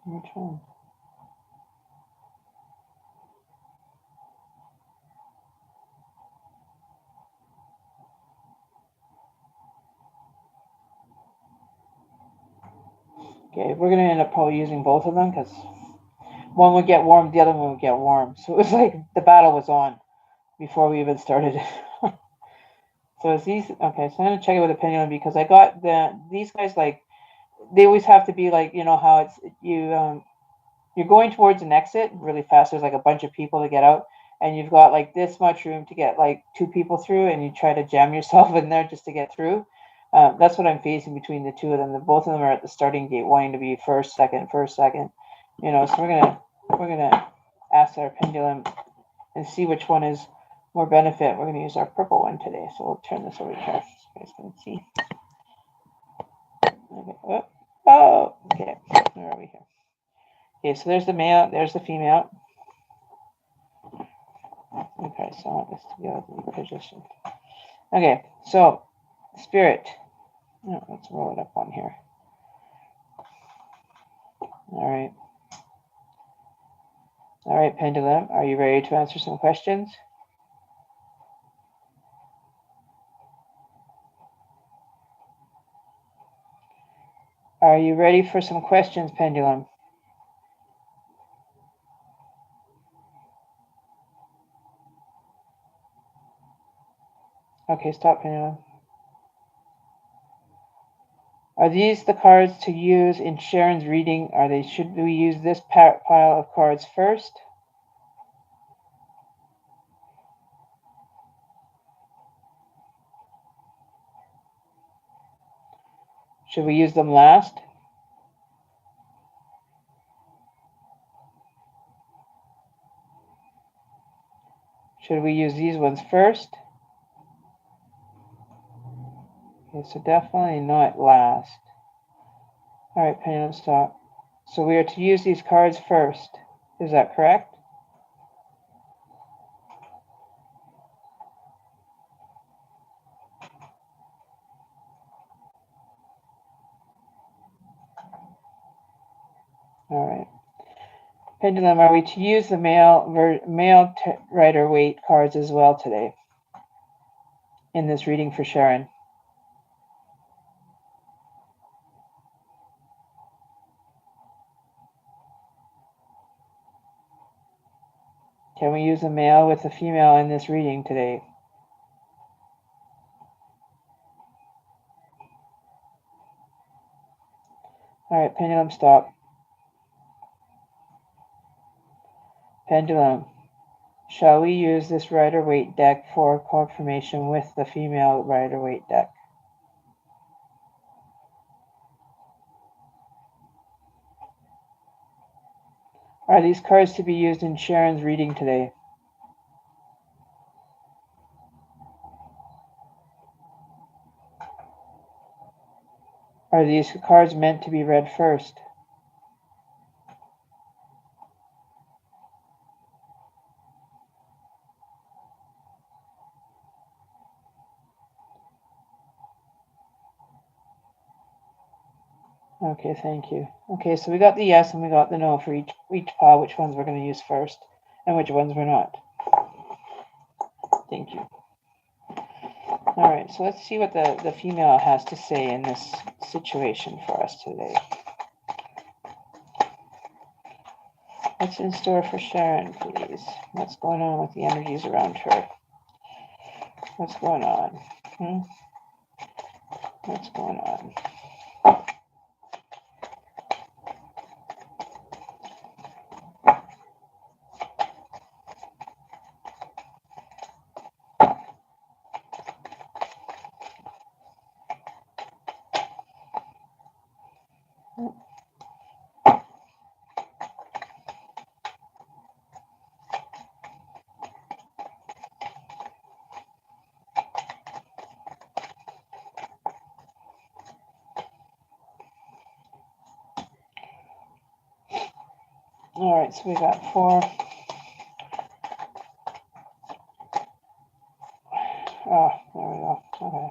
[SPEAKER 1] Which one? Okay, we're going to end up probably using both of them because one would get warm, the other one would get warm. So it was like the battle was on before we even started. So it's these. Okay, so I'm going to check it with a pendulum because I got these guys like they always have to be like how it's you're going towards an exit really fast. There's like a bunch of people to get out, and you've got like this much room to get like two people through, and you try to jam yourself in there just to get through. That's what I'm facing between the two of them. Both of them are at the starting gate, wanting to be first, second. So we're gonna ask our pendulum and see which one is more benefit. We're gonna use our purple one today, so we'll turn this over here so you guys can see. Okay. Oh, okay. Where are we here? Okay, so there's the male, there's the female. Okay, so I want this to go in position. Okay, so Spirit. Oh, let's roll it up one here. All right. All right, Pendulum, are you ready to answer some questions? Are you ready for some questions, Pendulum? Okay, stop pendulum. Are these the cards to use in Sharon's reading? Should we use this pile of cards first? Should we use them last? Should we use these ones first? Okay, so definitely not last. All right, pendulum stop. So we are to use these cards first. Is that correct? All right. Pendulum, are we to use the male Rider-Waite cards as well today in this reading for Sharon? Can we use a male with a female in this reading today? All right, pendulum stop. Pendulum, shall we use this Rider-Waite deck for confirmation with the female Rider-Waite deck? Are these cards to be used in Sharon's reading today? Are these cards meant to be read first? Okay, thank you. Okay, so we got the yes and we got the no for each pile, which ones we're going to use first and which ones we're not. Thank you. All right, so let's see what the female has to say in this situation for us today. What's in store for Sharon, please? What's going on with the energies around her? What's going on? What's going on? All right, so we got 4. Oh, there we go. Okay.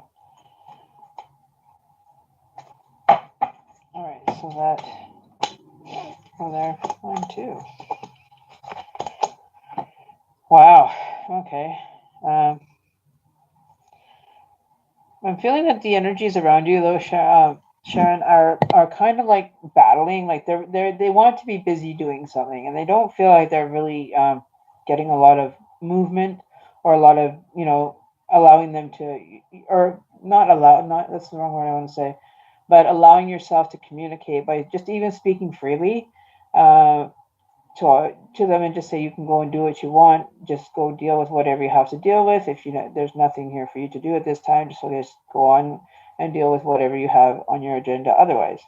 [SPEAKER 1] All right, so that. Oh, there. 1, 2. Wow. Okay. I'm feeling that the energies around you, though, Sharon, are kind of like battling. Like they want to be busy doing something, and they don't feel like they're really getting a lot of movement or a lot of allowing them to, or not allow. Not That's the wrong word I want to say, but allowing yourself to communicate by just even speaking freely. Uh, to them and just say you can go and do what you want. Just go deal with whatever you have to deal with. If there's nothing here for you to do at this time, just go on and deal with whatever you have on your agenda. Otherwise,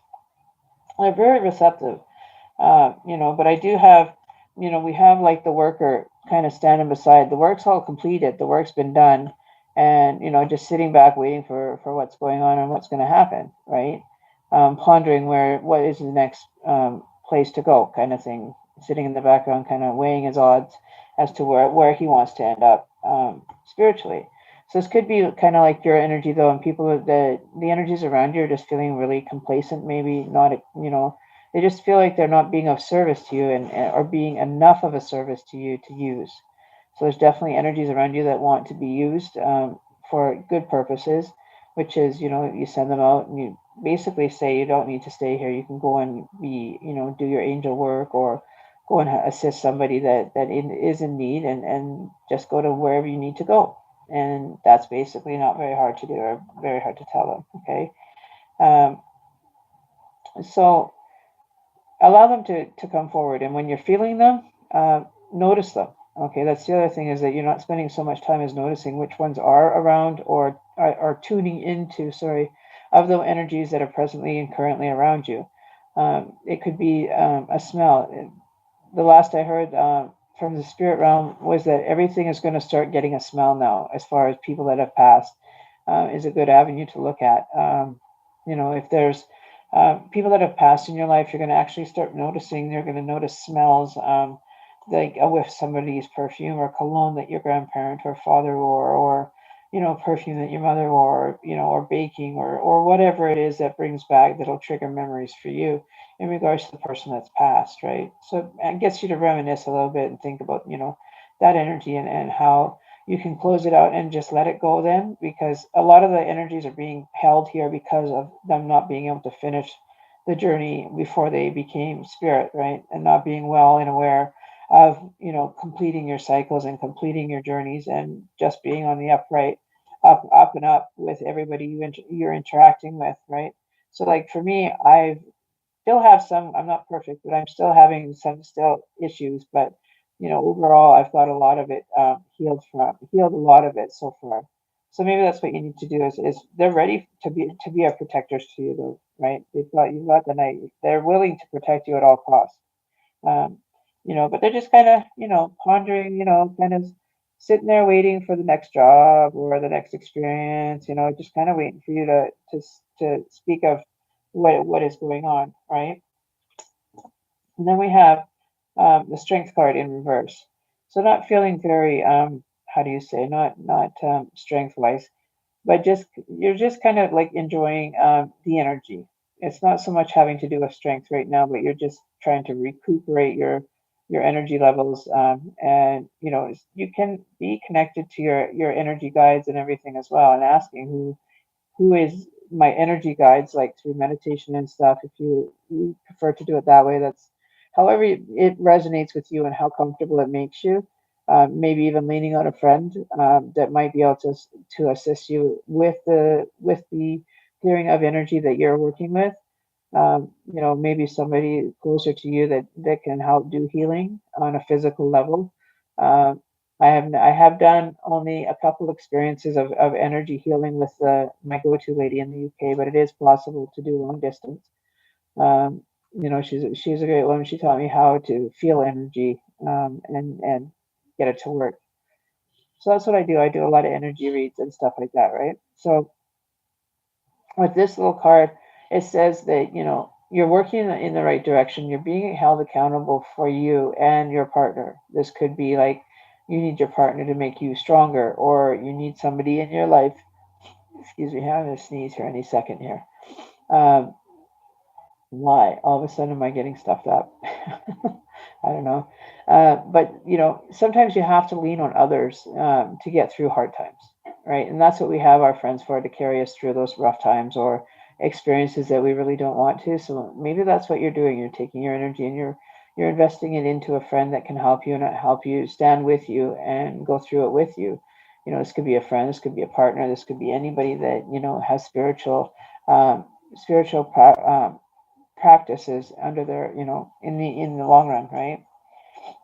[SPEAKER 1] they're very receptive, But I do have, we have like the worker kind of standing beside. The work's all completed. The work's been done, and just sitting back waiting for what's going on and what's going to happen, right? Pondering what is the next place to go, kind of thing. Sitting in the background, kind of weighing his odds as to where he wants to end up spiritually. So this could be kind of like your energy though, and people the energies around you are just feeling really complacent, maybe not, they just feel like they're not being of service to you or being enough of a service to you to use. So there's definitely energies around you that want to be used for good purposes, which is, you send them out and you basically say you don't need to stay here. You can go and do your angel work or go and assist somebody that is in need and just go to wherever you need to go. And that's basically not very hard to do or very hard to tell them. Okay. Um, so allow them to come forward. And when you're feeling them, notice them. Okay, that's the other thing, is that you're not spending so much time as noticing which ones are around or are tuning into, sorry, of the energies that are presently and currently around you. It could be a smell. The last I heard from the spirit realm was that everything is going to start getting a smell now, as far as people that have passed, is a good avenue to look at. If there's people that have passed in your life, you're going to actually start noticing, you're going to notice smells, like a whiff somebody's perfume or cologne that your grandparent or father wore, or perfume that your mother wore, or baking, or whatever it is that brings back, that'll trigger memories for you in regards to the person that's passed, right? So it gets you to reminisce a little bit and think about, that energy, and how you can close it out and just let it go then, because a lot of the energies are being held here because of them not being able to finish the journey before they became spirit, right? And not being well and aware of, completing your cycles and completing your journeys, and just being on the upright, up and up with everybody you're interacting with, right? So like for me, I've still have some, I'm not perfect, but I'm still having some still issues. But overall, I've got a lot of it healed a lot of it so far. So maybe that's what you need to do, is they're ready to be our protectors to you, though, right? You've got the night. They're willing to protect you at all costs. Um, but they're just kind of, pondering, kind of sitting there waiting for the next job or the next experience, just kind of waiting for you to speak of what is going on, right? And then we have the strength card in reverse. So not feeling very, how do you say, not strength wise, but you're just kind of like enjoying the energy. It's not so much having to do with strength right now, but you're just trying to recuperate your energy levels, and you can be connected to your energy guides and everything as well, and asking who is my energy guides, like through meditation and stuff. If you prefer to do it that way, that's however it resonates with you and how comfortable it makes you. Maybe even leaning on a friend that might be able to assist you with the clearing of energy that you're working with. Maybe somebody closer to you that can help do healing on a physical level. Um, I have done only a couple experiences of energy healing with my go-to lady in the UK, but it is possible to do long distance. Um, she's a great woman. She taught me how to feel energy, and get it to work. So that's what I do. I do a lot of energy reads and stuff like that, right? So with this little card, it says that you're working in the right direction. You're being held accountable for you and your partner. This could be like you need your partner to make you stronger, or you need somebody in your life. Excuse me, I'm gonna sneeze here any second here. Um, why? All of a sudden, am I getting stuffed up? I don't know. But sometimes you have to lean on others to get through hard times, right? And that's what we have our friends for, to carry us through those rough times or experiences that we really don't want to. So maybe that's what you're doing. You're taking your energy and you're investing it into a friend that can help you and help you stand with you and go through it with you. This could be a friend, this could be a partner, this could be anybody that has um, spiritual practices under their, in the long run, right?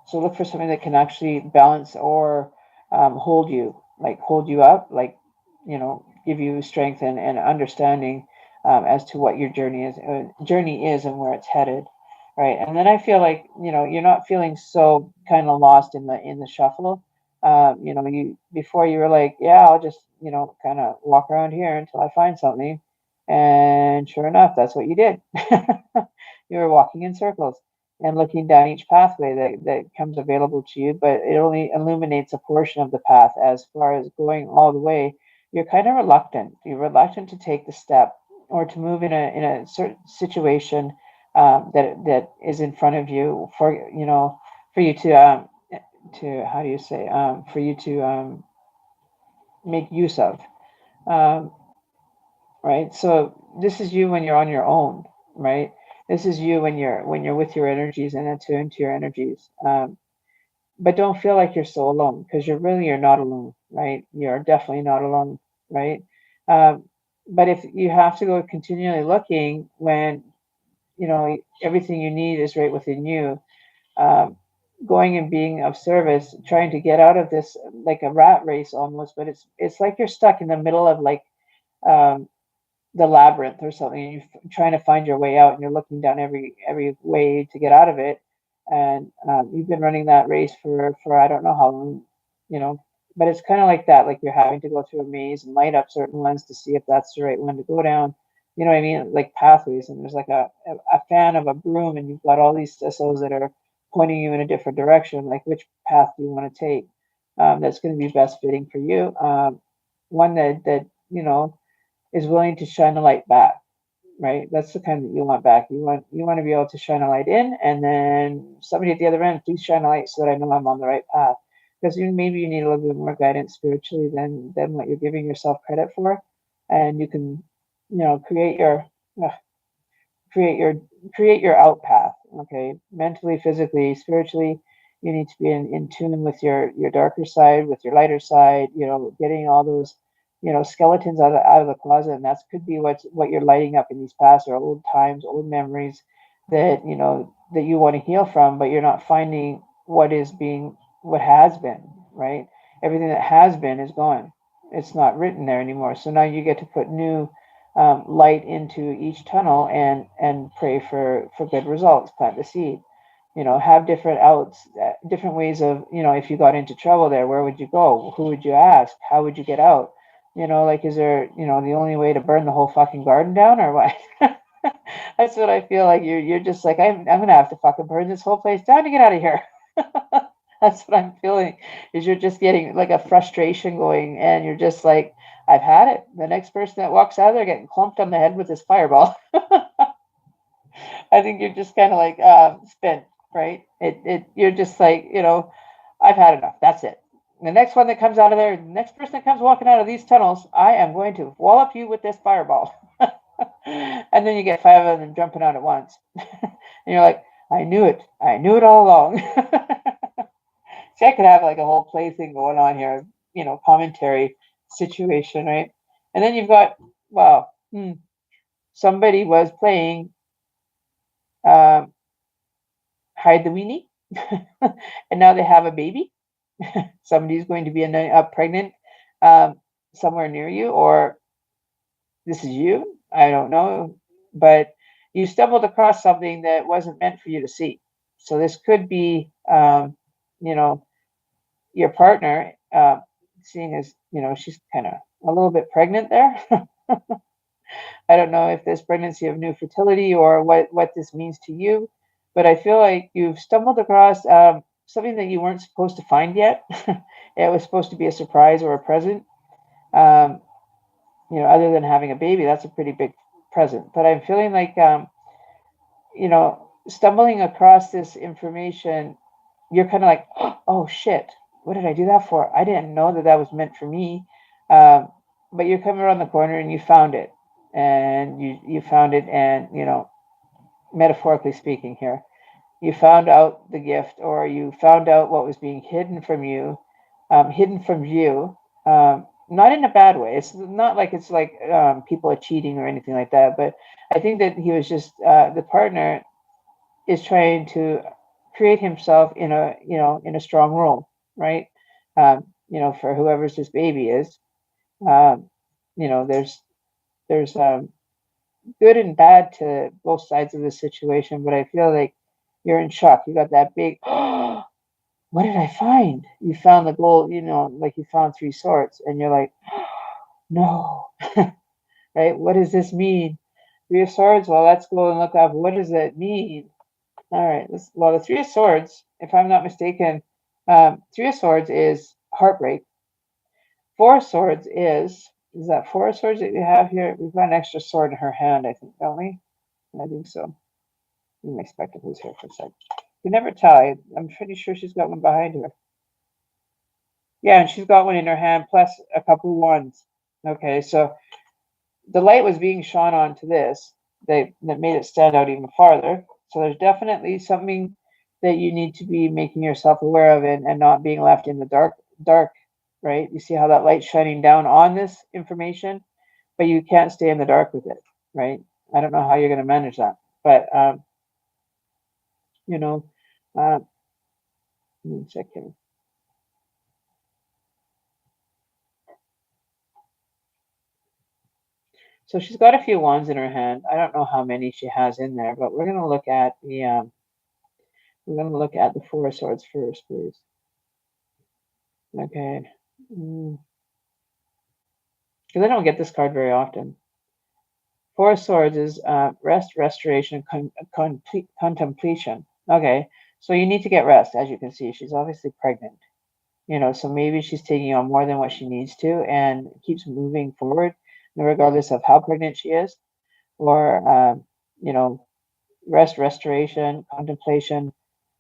[SPEAKER 1] So look for something that can actually balance or hold you up, like give you strength and understanding as to what your journey is and where it's headed, right? And then I feel like you're not feeling so kind of lost in the shuffle. You before you were like, yeah, I'll just kind of walk around here until I find something, and sure enough, that's what you did. You were walking in circles and looking down each pathway that comes available to you, but it only illuminates a portion of the path. As far as going all the way, you're kind of reluctant. You're reluctant to take the step or to move in a certain situation that is in front of you for you to how do you say for you to make use of. Um, right? So this is you when you're on your own, right? This is you when you're with your energies and attuned to your energies. but don't feel like you're so alone, because you're not alone, right? You're definitely not alone, right? Um, but if you have to go continually looking when everything you need is right within you, um, going and being of service, trying to get out of this like a rat race almost, but it's like you're stuck in the middle of like um, the labyrinth or something, and you're trying to find your way out, and you're looking down every way to get out of it, and you've been running that race for I don't know how long, you know, but it's kind of like that, like you're having to go through a maze and light up certain ones to see if that's the right one to go down. You know what I mean? Like pathways, and there's like a fan of a broom, and you've got all these thistles that are pointing you in a different direction. Like, which path do you want to take? That's going to be best fitting for you. One that is willing to shine a light back, right? That's the kind that you want back. You want to be able to shine a light in, and then somebody at the other end, please shine a light so that I know I'm on the right path. Because maybe you need a little bit more guidance spiritually than what you're giving yourself credit for, and you can, create uh, create your create your out path. Okay, mentally, physically, spiritually, you need to be in tune with your darker side, with your lighter side. Getting all those skeletons out of the closet, and that could be what you're lighting up in these past or old times, old memories that you want to heal from, but you're not finding what has been, right? Everything that has been is gone. It's not written there anymore. So now you get to put new light into each tunnel and pray for good results. Plant the seed. Have different outs, different ways of, if you got into trouble there, where would you go? Who would you ask? How would you get out? Like, is there, the only way to burn the whole fucking garden down, or what? That's what I feel like. You're just like, I'm gonna have to fucking burn this whole place down to get out of here. That's what I'm feeling. Is you're just getting like a frustration going, and you're just like, I've had it. The next person that walks out of there getting clumped on the head with this fireball. I think you're just kind of like spent, right? You're just like, I've had enough. That's it. The next one that comes out of there, the next person that comes walking out of these tunnels, I am going to wallop you with this fireball. And then you get five of them jumping out at once. And you're like, I knew it. I knew it all along. See, I could have like a whole play thing going on here, commentary situation, right? And then you've got, wow, somebody was playing um, hide the weenie, and now they have a baby. Somebody's going to be pregnant um, somewhere near you, or this is you. I don't know, but you stumbled across something that wasn't meant for you to see. So this could be, you know, your partner, seeing as she's kind of a little bit pregnant there. I don't know if this pregnancy of new fertility or what this means to you, but I feel like you've stumbled across something that you weren't supposed to find yet. It was supposed to be a surprise or a present. Um, Other than having a baby, that's a pretty big present. But I'm feeling like, stumbling across this information, you're kind of like, oh shit, what did I do that for? I didn't know that was meant for me. Um, but you're coming around the corner and you found it, and you found it, and metaphorically speaking here, you found out the gift, or you found out what was being hidden from you. Not in a bad way. It's not like it's like people are cheating or anything like that. But I think that he was just the partner is trying to create himself in a strong role, right? For whoever's this baby is. Um, there's good and bad to both sides of the situation, but I feel like you're in shock. You got that big, what did I find? You found the gold, like you found three swords, and you're like, no, right? What does this mean? Three of swords? Well, let's go and look up what does that mean. All right. The three of swords, if I'm not mistaken, three of swords is heartbreak. Four of swords is that four of swords that we have here? We've got an extra sword in her hand, I think, don't we? I think so. My spectacles here for a sec. You never tell. I'm pretty sure she's got one behind her. Yeah, and she's got one in her hand, plus a couple ones. Okay, so the light was being shone onto this that made it stand out even farther. So there's definitely something that you need to be making yourself aware of it and not being left in the dark, right? You see how that light's shining down on this information, but you can't stay in the dark with it, right? I don't know how you're going to manage that, but you know, uh, 1 second. So she's got a few wands in her hand. I don't know how many she has in there, but we're going to look at the Four of Swords first, please. Okay. Because I don't get this card very often. Four of Swords is rest, restoration, contemplation. Okay, so you need to get rest. As you can see, she's obviously pregnant. So maybe she's taking on more than what she needs to and keeps moving forward, regardless of how pregnant she is, or rest, restoration, contemplation.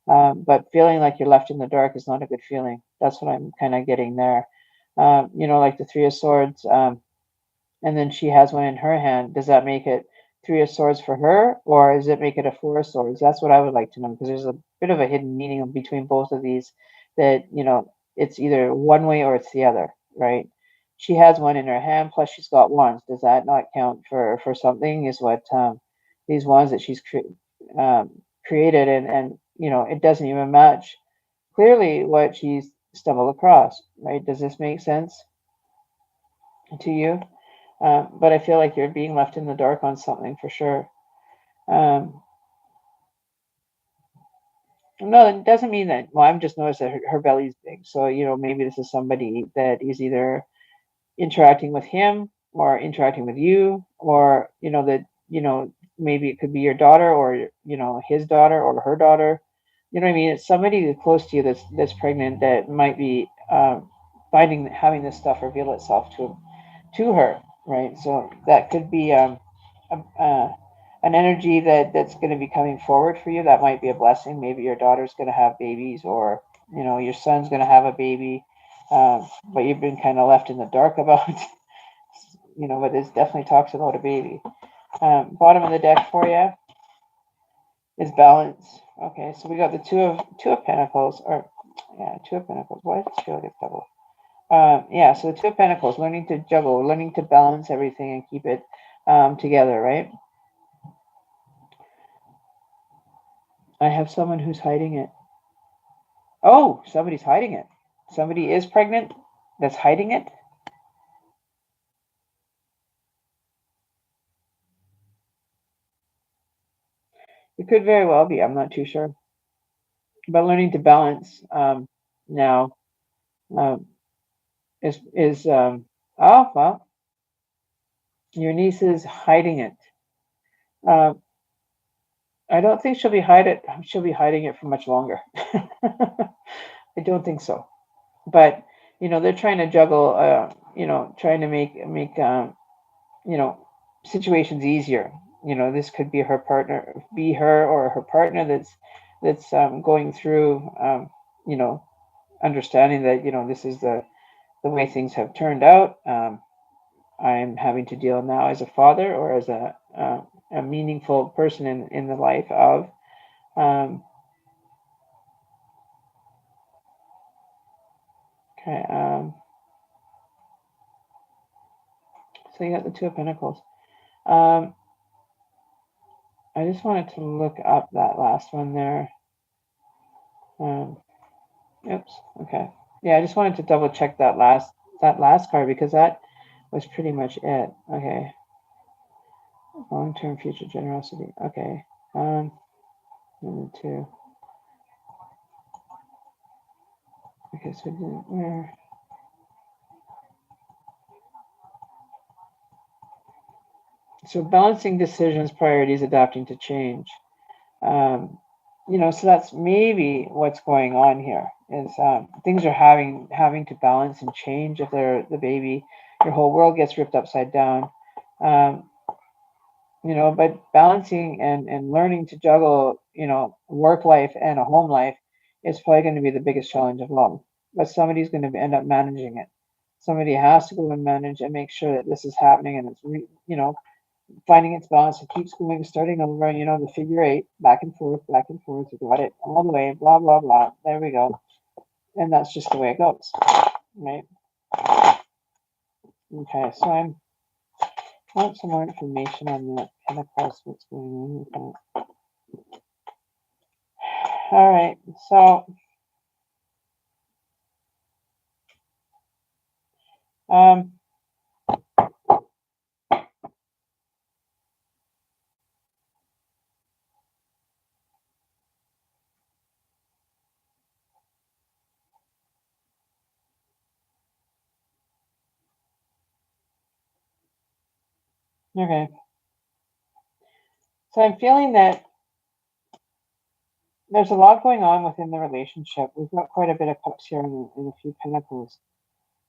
[SPEAKER 1] But feeling like you're left in the dark is not a good feeling. That's what I'm kind of getting there. Like the Three of Swords. And then she has one in her hand. Does that make it Three of Swords for her, or does it make it a Four of Swords? That's what I would like to know, because there's a bit of a hidden meaning between both of these that, it's either one way or it's the other, right? She has one in her hand, plus she's got wands. Does that not count for something? Is what these wands that she's created, and it doesn't even match clearly what she's stumbled across, right? Does this make sense to you? But I feel like you're being left in the dark on something for sure. No, it doesn't mean that. Well, I've just noticed that her belly's big. So, maybe this is somebody that is either interacting with him or interacting with you, or, maybe it could be your daughter or, his daughter or her daughter. You know what I mean? It's somebody close to you that's pregnant that might be having this stuff reveal itself to her, right? So that could be an energy that's going to be coming forward for you. That might be a blessing. Maybe your daughter's going to have babies, or your son's going to have a baby, but you've been kind of left in the dark about. But this definitely talks about a baby. Bottom of the deck for you is balance. Okay, so we got the two of Pentacles, or yeah, Two of Pentacles. Why does it feel like it's double? Yeah, so the Two of Pentacles, learning to juggle, learning to balance everything and keep it together, right? I have someone who's hiding it. Oh, somebody's hiding it. Somebody is pregnant that's hiding it. It could very well be. I'm not too sure. But learning to balance now um, is oh well, your niece is hiding it. Uh, I don't think she'll be hiding it for much longer. I don't think so. But they're trying to juggle. Trying to make situations easier. This could be her partner, be her or her partner that's going through, understanding that this is the way things have turned out. I'm having to deal now as a father or as a meaningful person in the life of. Okay. So you got the Two of Pentacles. I just wanted to look up that last one there. Oops. Okay. Yeah, I just wanted to double check that last card, because that was pretty much it. Okay. Long-term future generosity. Okay. Number two. Okay, so where? So balancing decisions, priorities, adapting to change. So that's maybe what's going on here. Is things are having to balance and change. If they're the baby, your whole world gets ripped upside down. Um, but balancing and learning to juggle, work life and a home life is probably going to be the biggest challenge of all. But somebody's going to end up managing it. Somebody has to go and manage and make sure that this is happening, and it's finding its balance. It keeps going, starting over, the figure eight, back and forth, back and forth. We got it all the way, blah, blah, blah. There we go. And that's just the way it goes, right? Okay, so I want some more information on that Pentecost, what's going on with that. All right, so okay. So I'm feeling that there's a lot going on within the relationship. We've got quite a bit of cups here and a few pentacles.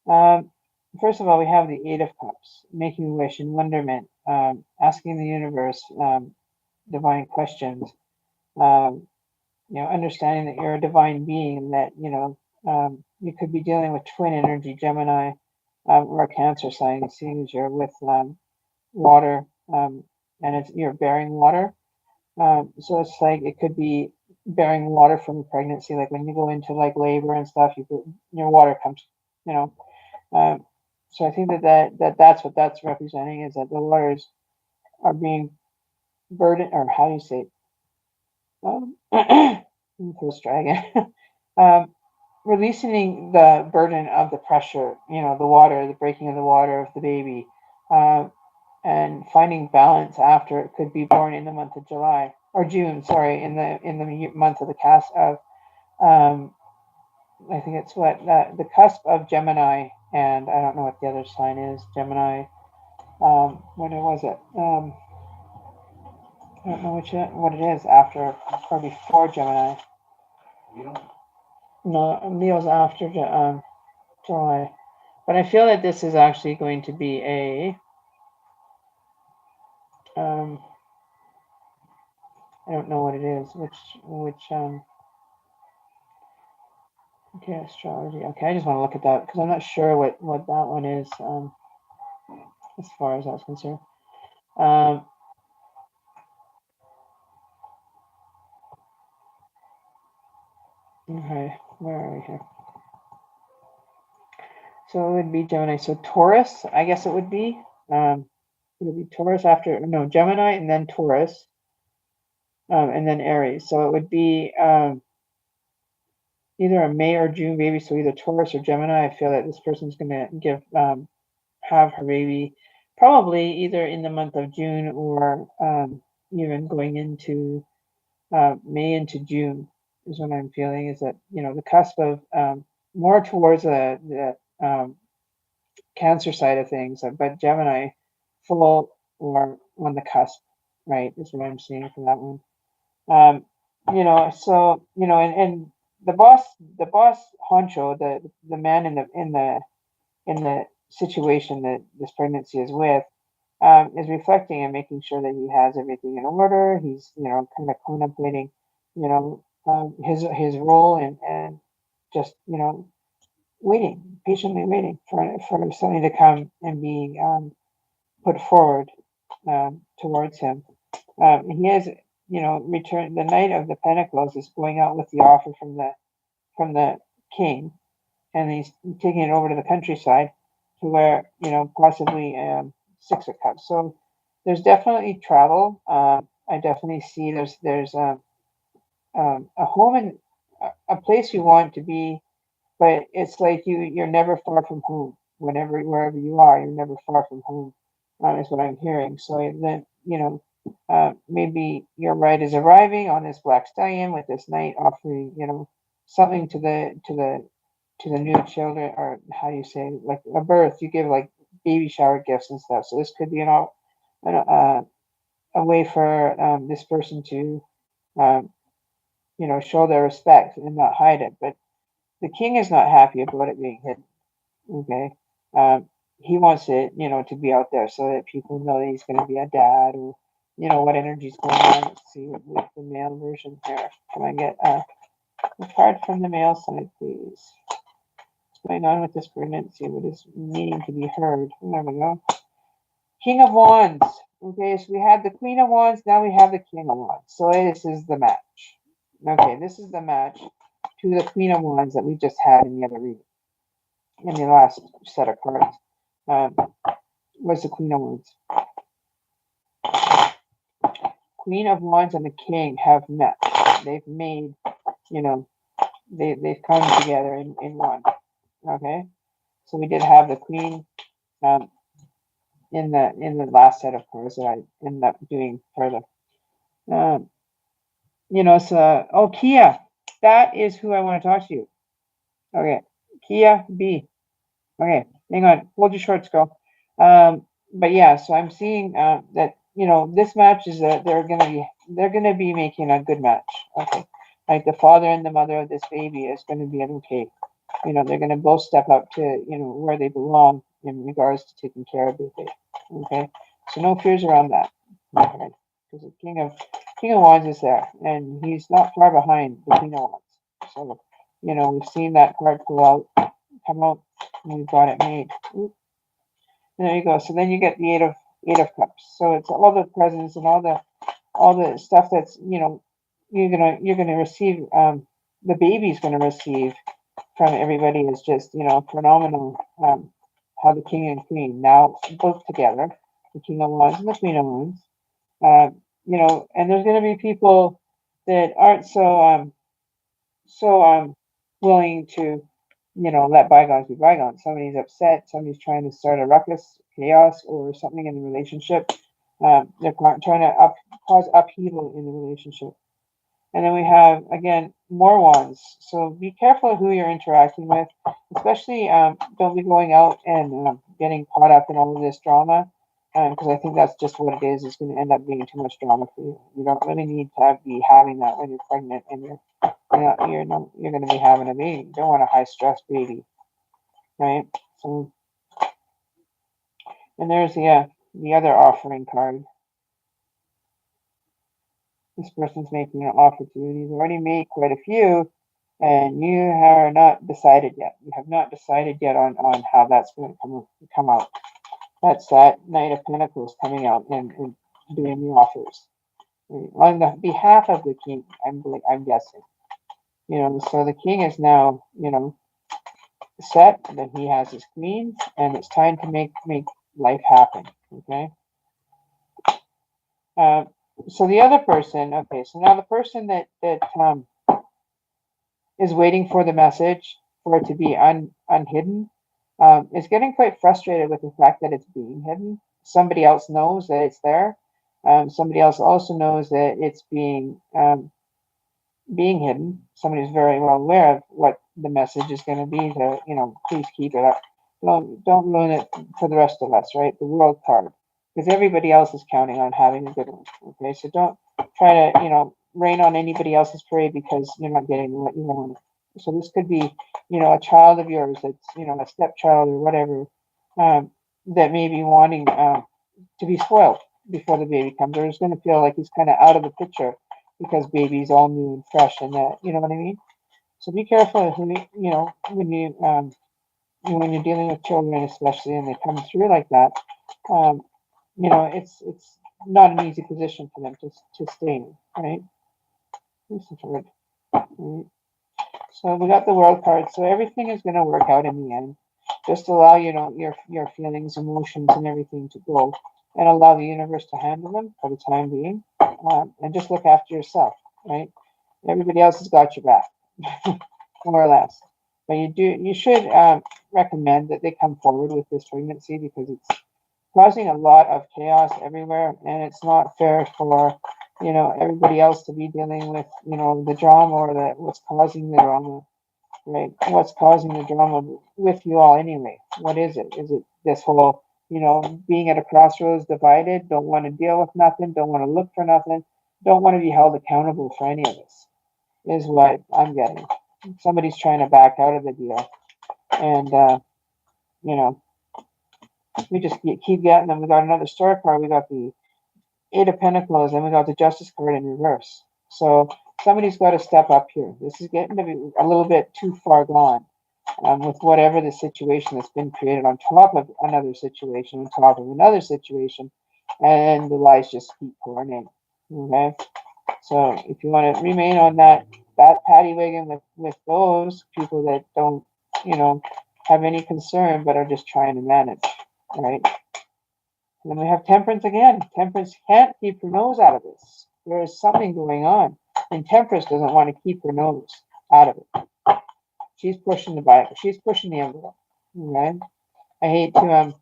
[SPEAKER 1] Um, First of all, we have the Eight of Cups, making a wish in wonderment, asking the universe divine questions, understanding that you're a divine being, that, you could be dealing with twin energy, Gemini, or a Cancer sign, seeing as you're with water, and you're bearing water. So it's like it could be bearing water from a pregnancy, like when you go into like labor and stuff, your water comes, you know. So I think that's what that's representing, is that the waters are being burdened, or how do you say it? First dragon. um, Releasing the burden of the pressure, the water, the breaking of the water of the baby, and finding balance after it could be born in the month of July or June, sorry, in the month of the cast of, I think it's what the cusp of Gemini, and I don't know what the other sign is, Gemini. When was it? I don't know what it is after or before Gemini. No, Leo's after July. But I feel that this is actually going to be um, I don't know what it is, okay, astrology. Okay, I just want to look at that because I'm not sure what that one is, as far as that's concerned. Um, okay, where are we here? So it would be Gemini. So Taurus, I guess it would be. It would be Taurus after, no, Gemini and then Taurus, and then Aries. So it would be either a May or June baby. So either Taurus or Gemini. I feel that this person's going to have her baby probably either in the month of June or even going into May into June is what I'm feeling. Is that, the cusp of more towards the Cancer side of things, but Gemini full or on the cusp, right? Is what I'm seeing for that one. Um, so and the boss honcho, the man in the situation that this pregnancy is with, is reflecting and making sure that he has everything in order. He's, kind of contemplating, his role, and just, waiting, patiently waiting for something to come and be put forward towards him. He has, returned. The Knight of the Pentacles is going out with the offer from the king, and he's taking it over to the countryside, to where, possibly Six of Cups. So there's definitely travel. I definitely see there's a home and a place you want to be, but it's like you're never far from home. Wherever you are, you're never far from home. Is what I'm hearing. So then, maybe your bride is arriving on this black stallion with this knight offering, something to the new children, or how do you say, like a birth. You give like baby shower gifts and stuff. So this could be a way for this person to, um, show their respect and not hide it. But the king is not happy about it being hidden. Okay. He wants it, to be out there so that people know that he's going to be a dad, or, what energy's going on. Let's see with the male version here. Can I get a card from the male side, please? What's going on with this pregnancy? What is needing to be heard? There we go. King of Wands. Okay, so we had the Queen of Wands, now we have the King of Wands. So this is the match. Okay, this is the match to the Queen of Wands that we just had in the other reading, in the last set of cards. Um, was the Queen of Wands. Queen of Wands and the King have met. They've made, you know, they've come together in one. Okay, so we did have the Queen um, in the last set of cards that I ended up doing further. Um, so oh, Kia, that is who I want to talk to you. Okay, Kia B. Okay, hang on, hold your shorts, girl. But yeah, so I'm seeing that this match is they're gonna be making a good match. Okay, like the father and the mother of this baby is gonna be okay. They're gonna both step up to where they belong in regards to taking care of the baby. Okay, so no fears around that. Okay, because the King of Wands is there, and he's not far behind the King of Wands. So we've seen that card come out, and we've got it made. Oop, there you go. So then you get the Eight of Cups. So it's all the presents and all the stuff that's you're gonna receive. The baby's gonna receive from everybody is just phenomenal. How the King and Queen now both together, the King of Wands and the Queen of Wands. And there's gonna be people that aren't so willing to let bygones be bygones. Somebody's upset, somebody's trying to start a ruckus, chaos, or something in the relationship. They're trying to cause upheaval in the relationship. And then we have, again, more wands. So be careful who you're interacting with, especially don't be going out and getting caught up in all of this drama, because I think that's just what it is. It's going to end up being too much drama for you. You don't really need to be having that when you're pregnant and you're going to be having a baby. You don't want a high stress baby, right? So, and there's the other offering card. This person's making an offer to you. He's already made quite a few, and you are not decided yet. You have not decided yet on how that's going to come out. That's that Knight of Pentacles coming out and doing the offers on the behalf of the king. I'm guessing. So the king is now set that he has his queens, and it's time to make life happen. Okay. Uh, so the other person. Okay. So now the person that is waiting for the message for it to be unhidden is getting quite frustrated with the fact that it's being hidden. Somebody else knows that it's there. Somebody else also knows that it's being hidden. Somebody's very well aware of what the message is going to be. Please keep it up. Don't ruin it for the rest of us, right? The world card, because everybody else is counting on having a good one. Okay, so don't try to rain on anybody else's parade because you're not getting what you want. So this could be a child of yours that's a stepchild or whatever, that may be wanting to be spoiled before the baby comes, or is going to feel like he's kind of out of the picture because baby's all new and fresh, and that what I mean. So be careful when you're dealing with children, especially, and they come through like that. Um, it's not an easy position for them to stay in, right? Right? So we got the world card. So everything is going to work out in the end. Just allow your feelings, emotions, and everything to go, and allow the universe to handle them for the time being, and just look after yourself, right? Everybody else has got your back, more or less. But you should recommend that they come forward with this pregnancy because it's causing a lot of chaos everywhere, and it's not fair for everybody else to be dealing with the drama or what's causing the drama, right? What's causing the drama with you all anyway? What is it? Is it this whole being at a crossroads, divided, don't want to deal with nothing, don't want to look for nothing, don't want to be held accountable for any of this? Is what I'm getting. Somebody's trying to back out of the deal, and you know we just keep getting them. We got another star card. We got the Eight of Pentacles, and we got the Justice card in reverse. So somebody's got to step up here. This is getting to be a little bit too far gone, with whatever the situation that's been created on top of another situation, on top of another situation. and the lies just keep pouring in. Okay, so if you want to remain on that paddy wagon with those people that don't, you know, have any concern but are just trying to manage, right? And then we have temperance again. Temperance can't keep her nose out of this. There is something going on, and temperance doesn't want to keep her nose out of it. She's pushing the Bible. She's pushing the envelope. Okay. I hate to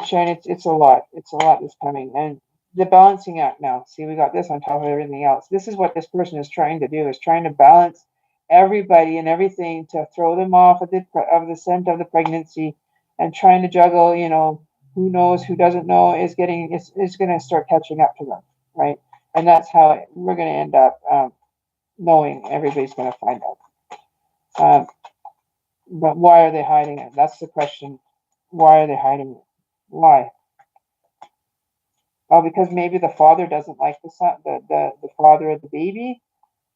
[SPEAKER 1] Sharon, it's a lot. It's a lot that's coming. And the balancing act now. See, we got this on top of everything else. This is what this person is trying to do, is trying to balance everybody and everything to throw them off of the scent of the pregnancy, and trying to juggle, who knows, who doesn't know is going to start catching up to them, right? And that's how we're going to end up knowing. Everybody's going to find out. But why are they hiding it? That's the question. Why are they hiding it? Why? Well, because maybe the father doesn't like the son, the father of the baby.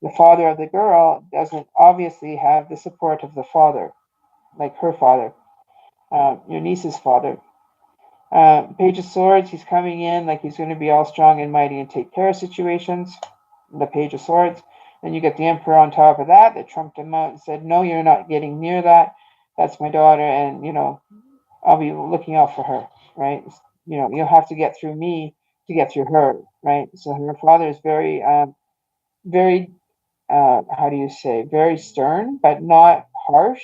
[SPEAKER 1] The father of the girl doesn't obviously have the support of the father, like her father, your niece's father. Page of Swords, he's coming in like he's going to be all strong and mighty and take care of situations. The Page of Swords. Then you get the Emperor on top of that trumped him out and said, no, you're not getting near that. That's my daughter, and, I'll be looking out for her, right? You'll have to get through me to get through her, right? So her father is very, very, how do you say, very stern, but not harsh.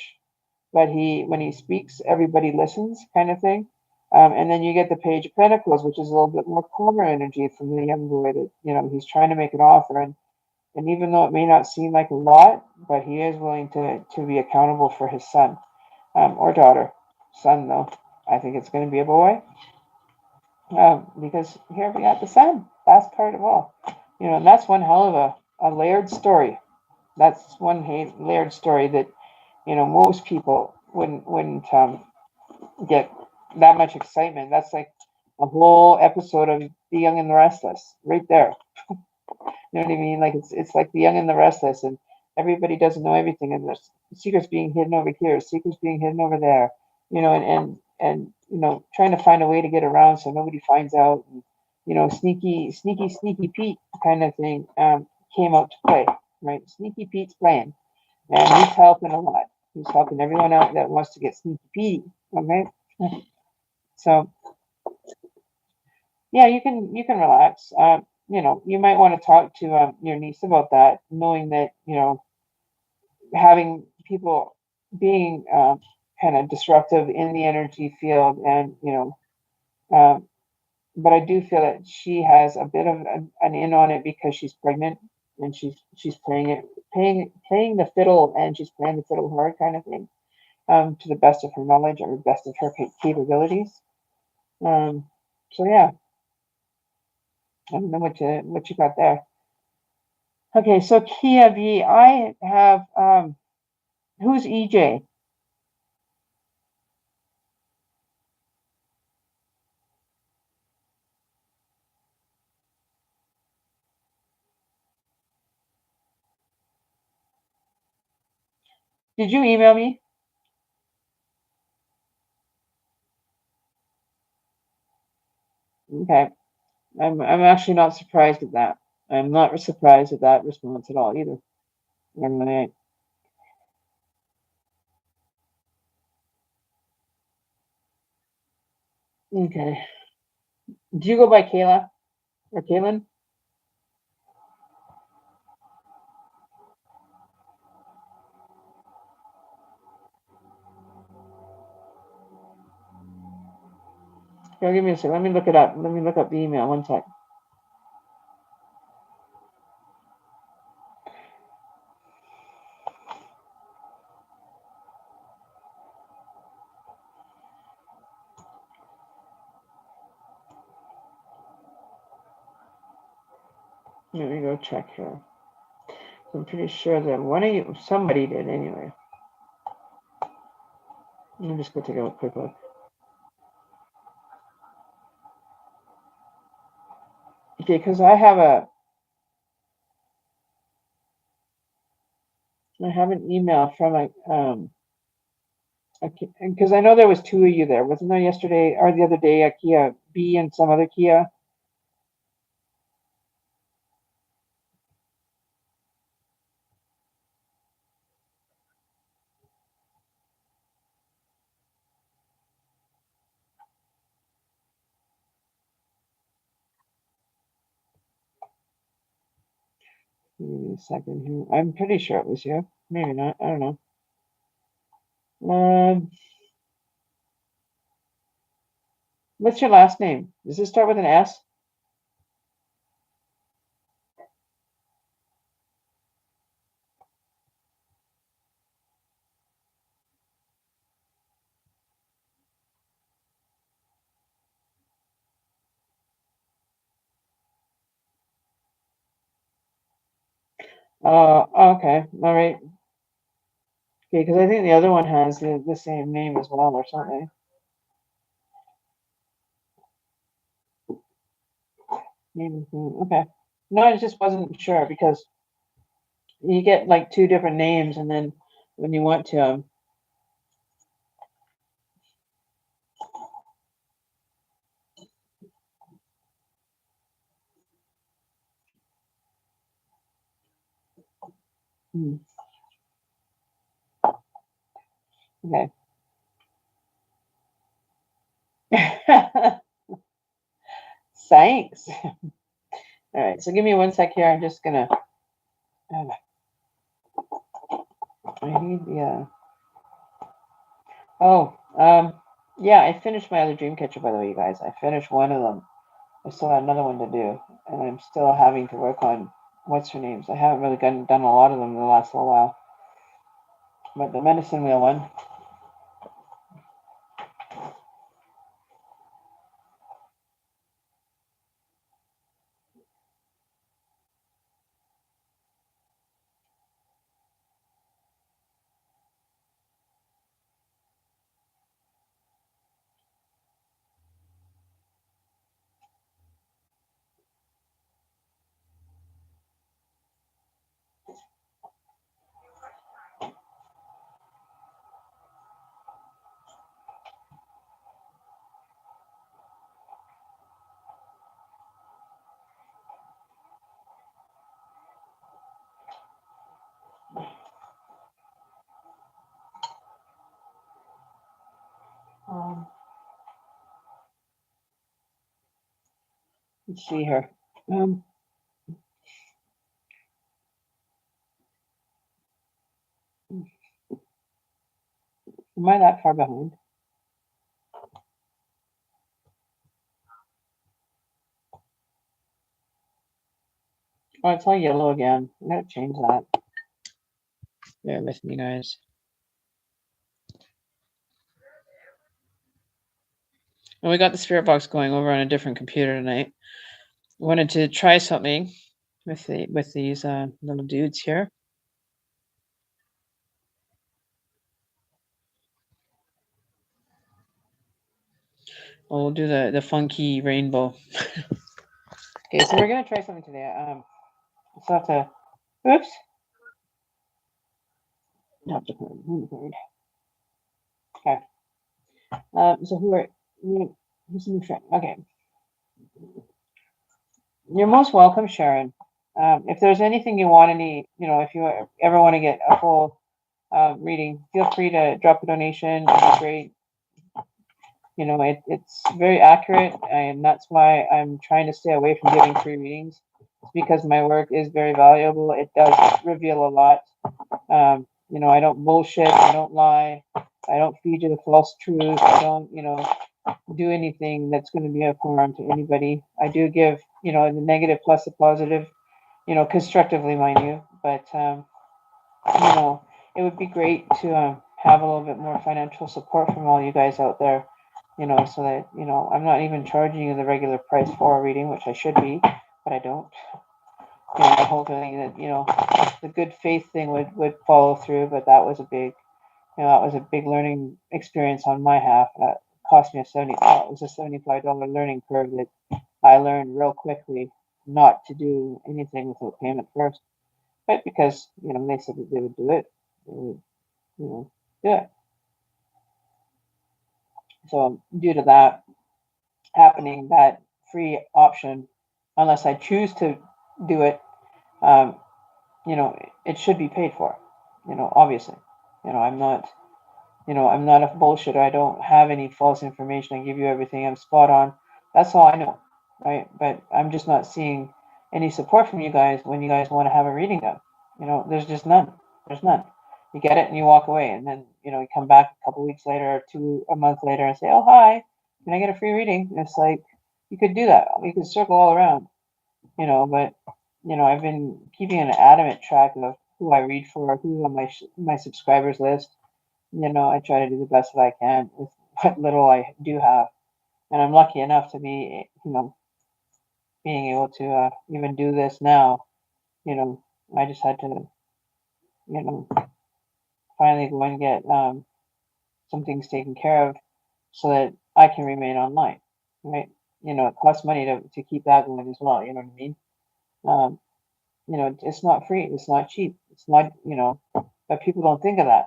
[SPEAKER 1] But when he speaks, everybody listens, kind of thing. And then you get the Page of Pentacles, which is a little bit more calmer energy from the young boy that, he's trying to make an offer. And even though it may not seem like a lot, but he is willing to be accountable for his son, or daughter. Son, though. I think it's going to be a boy. Because here we got the son. Last part of all. And that's one hell of a layered story. That's one layered story that, most people wouldn't get that much excitement. That's like a whole episode of The Young and the Restless right there. You know what I mean? Like it's like The Young and the Restless, and everybody doesn't know everything, and there's secrets being hidden over here, secrets being hidden over there. And trying to find a way to get around so nobody finds out. And, sneaky Pete kind of thing came out to play, right? Sneaky Pete's playing, and he's helping a lot. He's helping everyone out that wants to get sneaky Pete. Okay, so yeah, you can relax. You might want to talk to your niece about that, knowing that having people being kind of disruptive in the energy field, and but I do feel that she has a bit of an in on it because she's pregnant, and she's playing the fiddle, and she's playing the fiddle hard, kind of thing, to the best of her knowledge or best of her capabilities. So yeah, I don't know what you got there. Okay, so Kia V, I have who's EJ? Did you email me? Okay, I'm actually not surprised at that. I'm not surprised at that response at all either. I'm really. Okay. Do you go by Kayla or Kaylin? Here, give me a second. Let me look it up. Let me look up the email. One sec. Let me go check here. I'm pretty sure that somebody did anyway. Let me just go take a quick look. Okay, because I have an email from Because I know there was two of you there, wasn't there yesterday or the other day? A Kia B and some other Kia. Give me a second here. I'm pretty sure it was you. Maybe not. I don't know. What's your last name? Does this start with an S? Okay. All right. Okay, because I think the other one has the same name as well or something. Maybe. Okay. No, I just wasn't sure because you get like two different names, and then when you want to, hmm, okay. Thanks. All right, so give me one sec here. I'm just gonna. I need the. Oh, yeah. I finished my other dream catcher, by the way, you guys. I finished one of them. I still have another one to do, and I'm still having to work on what's her names. I haven't really done a lot of them in the last little while. But the medicine wheel one. Um, let's see here. Um, am I that far behind? Oh, it's all yellow again. I gotta change that. Bear with me, guys. And we got the spirit box going over on a different computer tonight. Wanted to try something with these little dudes here. We'll do the funky rainbow. Okay, so we're gonna try something today. So have to. Oops. Not the card. Okay. So who's the new friend? Okay. You're most welcome, Sharon. If there's anything you want, if you ever want to get a full reading, feel free to drop a donation. It'd be great. It's very accurate, and that's why I'm trying to stay away from giving free readings. It's because my work is very valuable. It does reveal a lot. I don't bullshit. I don't lie. I don't feed you the false truth. I don't, do anything that's going to be of harm to anybody. I do give, the negative plus the positive, constructively, mind you. But, it would be great to have a little bit more financial support from all you guys out there, so that, I'm not even charging you the regular price for a reading, which I should be, but I don't. The whole thing that, the good faith thing would follow through, but that was a big learning experience on my half. That cost me it was a $75 learning curve that I learned real quickly not to do anything without payment first. But because, they said that they would do it, they would, do it. So due to that happening, that free option, unless I choose to do it, um, it should be paid for. Obviously, I'm not. I'm not a bullshitter. I don't have any false information. I give you everything. I'm spot on. That's all I know, right? But I'm just not seeing any support from you guys when you guys want to have a reading done. There's just none. There's none. You get it and you walk away, and then you come back a couple weeks later or a month later and say, "Oh, hi, can I get a free reading?" And it's like you could do that. You could circle all around, But I've been keeping an adamant track of who I read for, who's on my subscribers list. I try to do the best that I can with what little I do have. And I'm lucky enough to be, being able to even do this now. I just had to, finally go and get some things taken care of so that I can remain online, right? It costs money to keep that going as well. You know what I mean? Um, it's not free. It's not cheap. It's not, but people don't think of that.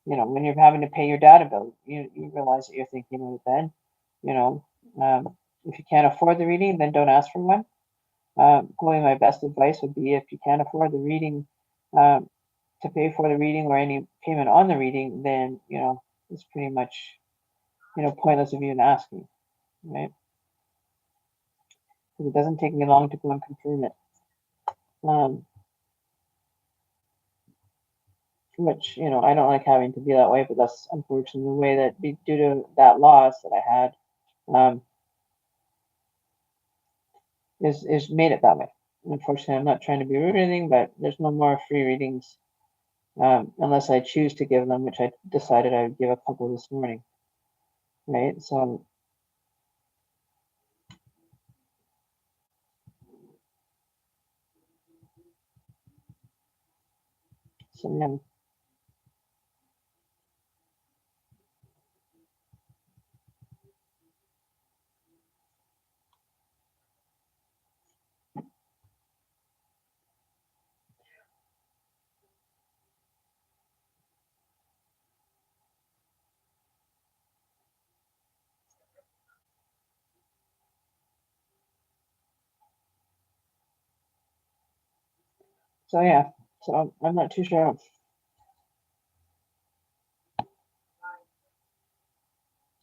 [SPEAKER 1] When you're having to pay your data bill, you realize that you're thinking of it then. You know, if you can't afford the reading, then don't ask for one. Probably my best advice would be if you can't afford the reading, to pay for the reading or any payment on the reading, then, it's pretty much, pointless of you even asking, right? Because it doesn't take me long to go and confirm it. Um, which, I don't like having to be that way, but that's unfortunately the way that due to that loss that I had, um, is made it that way. Unfortunately, I'm not trying to be rude or anything, but there's no more free readings unless I choose to give them, which I decided I would give a couple this morning, right? Yeah. So yeah, so I'm not too sure.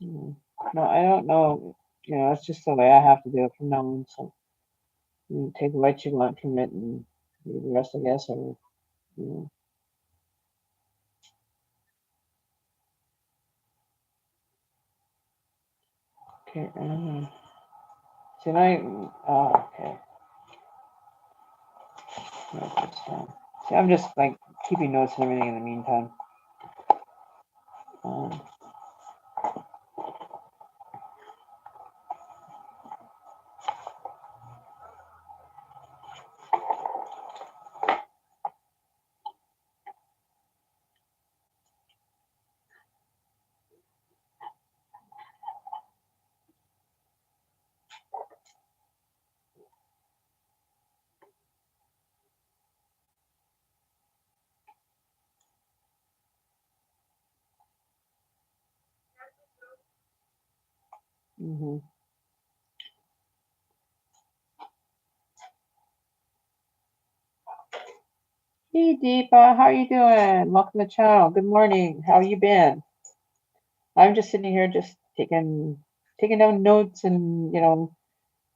[SPEAKER 1] Mm, No, I don't know. It's just the way I have to do it from now on. So take what you want from it and leave the rest, I guess. Or you know, okay. Tonight. Oh, okay. No, it's fine. See, I'm just like keeping notes and everything in the meantime. Um, hmm Hey Deepa, how you doing? Welcome to the channel. Good morning. How you been? I'm just sitting here just taking down notes and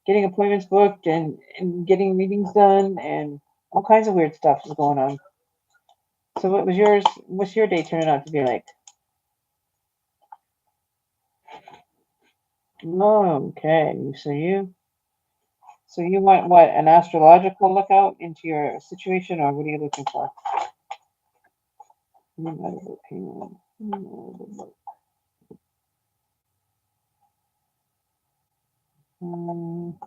[SPEAKER 1] getting appointments booked and getting meetings done and all kinds of weird stuff is going on. So what was yours? What's your day turning out to be like? Oh, okay. So you want what, an astrological lookout into your situation, or what are you looking for? Um,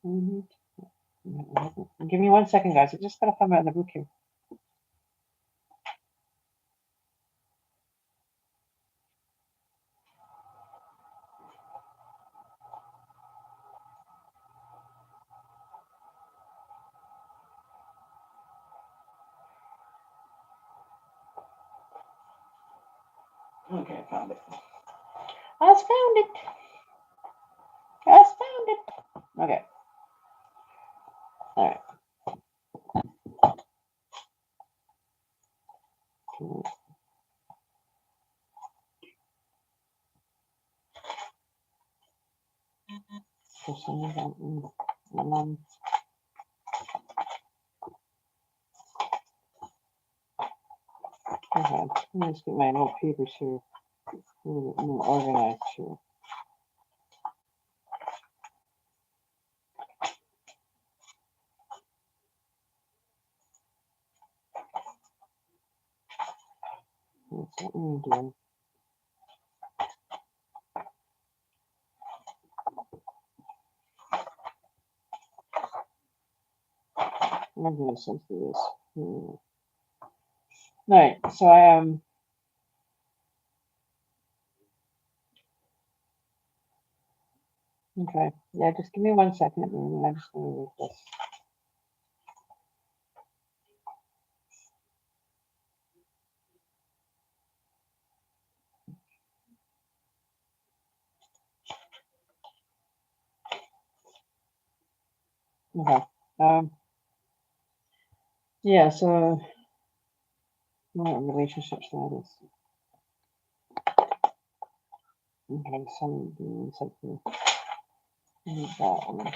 [SPEAKER 1] mhm. Give me 1 second, guys. I just gotta find my other book here. Okay, I found it. I found it. I found it. Okay. All right. For some reason, okay. Let me just get my old papers here. A little bit more organized here. That's what I'm doing. I'm going to sense this. All right. So I am. Okay. Yeah, just give me 1 second, and I'm just going to read this. Okay. Yeah. So, relationship status. Okay. Something. That one.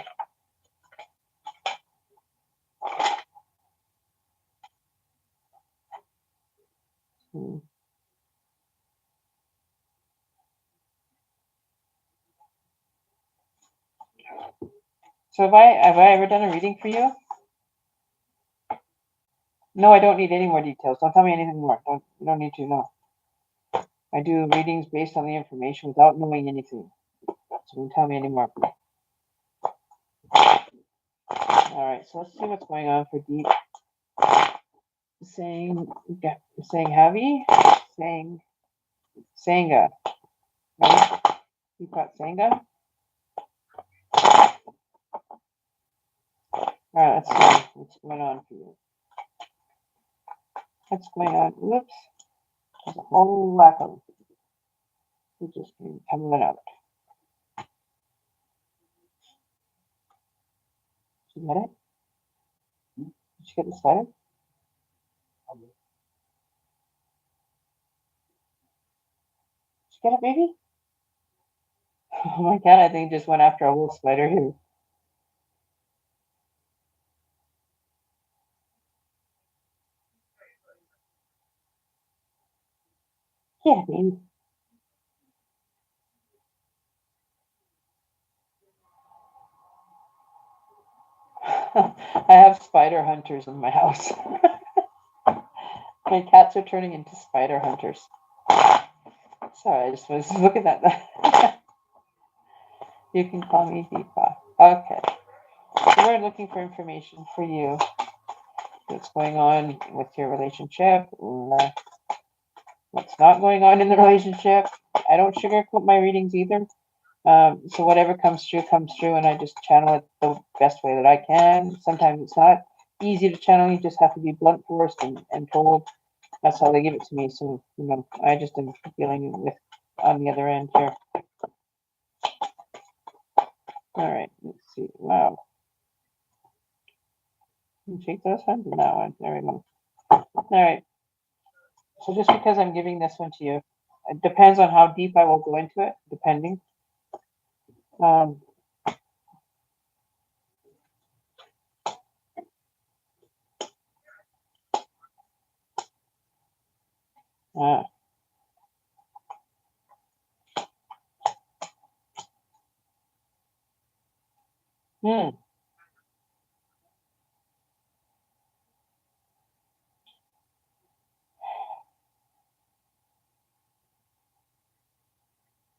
[SPEAKER 1] Hmm. So have I ever done a reading for you? No, I don't need any more details. Don't tell me anything more. You don't need to know. I do readings based on the information without knowing anything. So don't tell me any more. All right, so let's see what's going on for deep. Saying heavy, saying Sangha. Right? Deepak Sangha. All right, let's see what's going on for you. What's going on? Whoops. There's a whole lack of. We just coming out. Did you get it? Did you get the sweater? Did you get it, baby? Oh my god, I think it just went after a whole spider here. Yeah, baby. I have spider hunters in my house. My cats are turning into spider hunters. Sorry, I just was looking at that. You can call me Deepa. Okay. So we're looking for information for you. What's going on with your relationship? What's not going on in the relationship? I don't sugarcoat my readings either. So whatever comes through, and I just channel it the best way that I can. Sometimes it's not easy to channel. You just have to be blunt force and told. That's how they give it to me. So, I just am dealing with on the other end here. All right, let's see. Wow. Shake those hands in that one. There we go. All right. So just because I'm giving this one to you, it depends on how deep I will go into it, depending. Um, uh, hmm.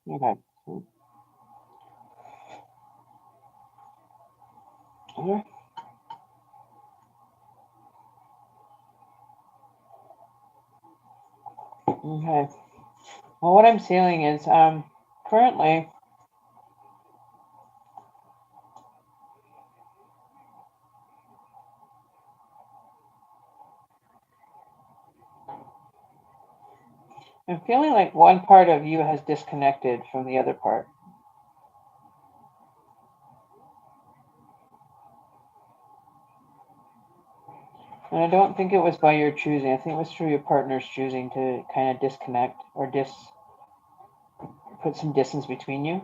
[SPEAKER 1] Okay. Okay. Okay. Well, what I'm feeling is currently. I'm feeling like one part of you has disconnected from the other part. And I don't think it was by your choosing. I think it was through your partner's choosing to kind of disconnect or put some distance between you.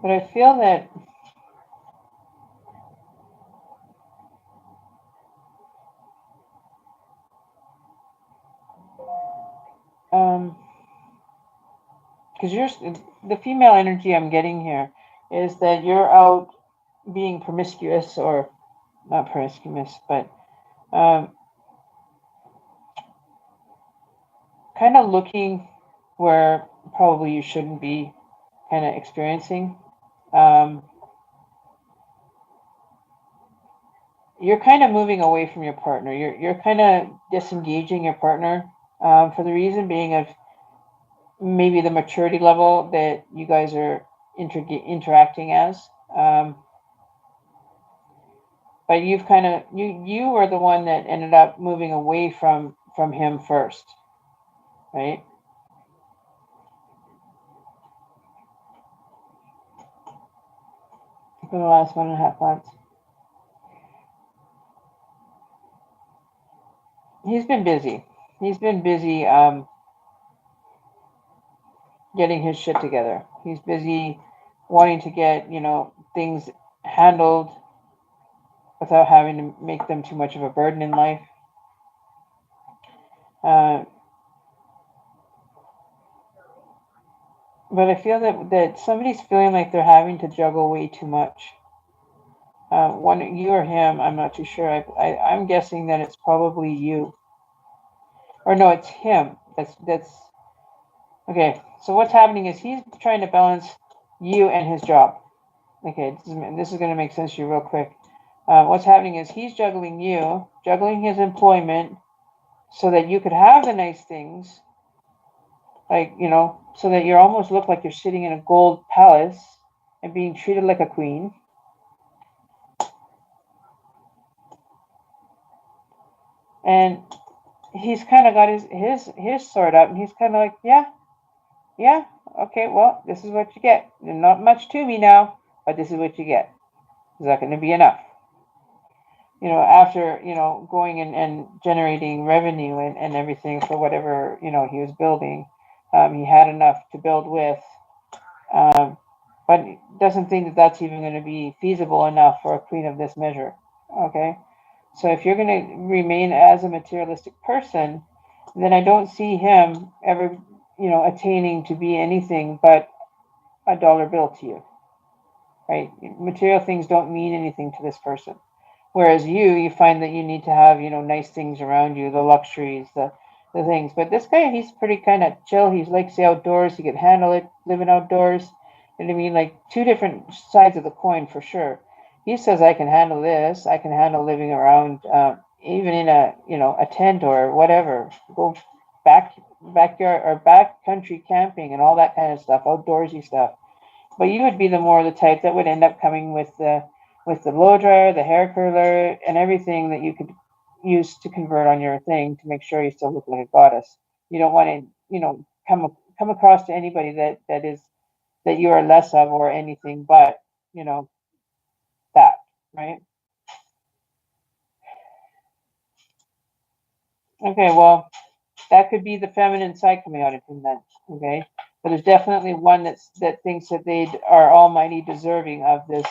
[SPEAKER 1] But I feel that um, because the female energy I'm getting here is that you're out being promiscuous, or not promiscuous, but um, kind of looking where probably you shouldn't be, kind of experiencing. Um, you're kind of moving away from your partner. You're kind of disengaging your partner, for the reason being of maybe the maturity level that you guys are interacting as. Um, but you've kind of you were the one that ended up moving away from him first, right? For the last 1.5 months, he's been busy. He's been busy getting his shit together. He's busy wanting to get things handled without having to make them too much of a burden in life. Uh, but I feel that somebody's feeling like they're having to juggle way too much. One, you or him, I'm not too sure. I'm guessing that it's probably you, or no, it's him. That's okay. So what's happening is he's trying to balance you and his job. Okay, this is going to make sense to you real quick. What's happening is he's juggling you, juggling his employment, so that you could have the nice things, like so that you almost look like you're sitting in a gold palace and being treated like a queen. And he's kind of got his sword up, and he's kind of like, yeah, yeah, okay, well, this is what you get. Not much to me now, but this is what you get. Is that going to be enough? After going and generating revenue and everything for whatever he was building, he had enough to build with, um, but doesn't think that that's even going to be feasible enough for a queen of this measure. Okay, so if you're going to remain as a materialistic person, then I don't see him ever attaining to be anything but a dollar bill to you, right? Material things don't mean anything to this person. Whereas you find that you need to have, nice things around you, the luxuries, the things. But this guy, he's pretty kind of chill. He likes the outdoors. He can handle it, living outdoors. And I mean, like two different sides of the coin for sure. He says, I can handle this. I can handle living around, even in a tent or whatever. Go backyard or back country camping and all that kind of stuff, outdoorsy stuff. But you would be the more the type that would end up coming with the blow dryer, the hair curler, and everything that you could use to convert on your thing to make sure you still look like a goddess. You don't want to, come across to anybody that you are less of or anything but, you know, that, right? Okay, well, that could be the feminine side coming out of him then. Okay, but there's definitely one that thinks that they are almighty deserving of this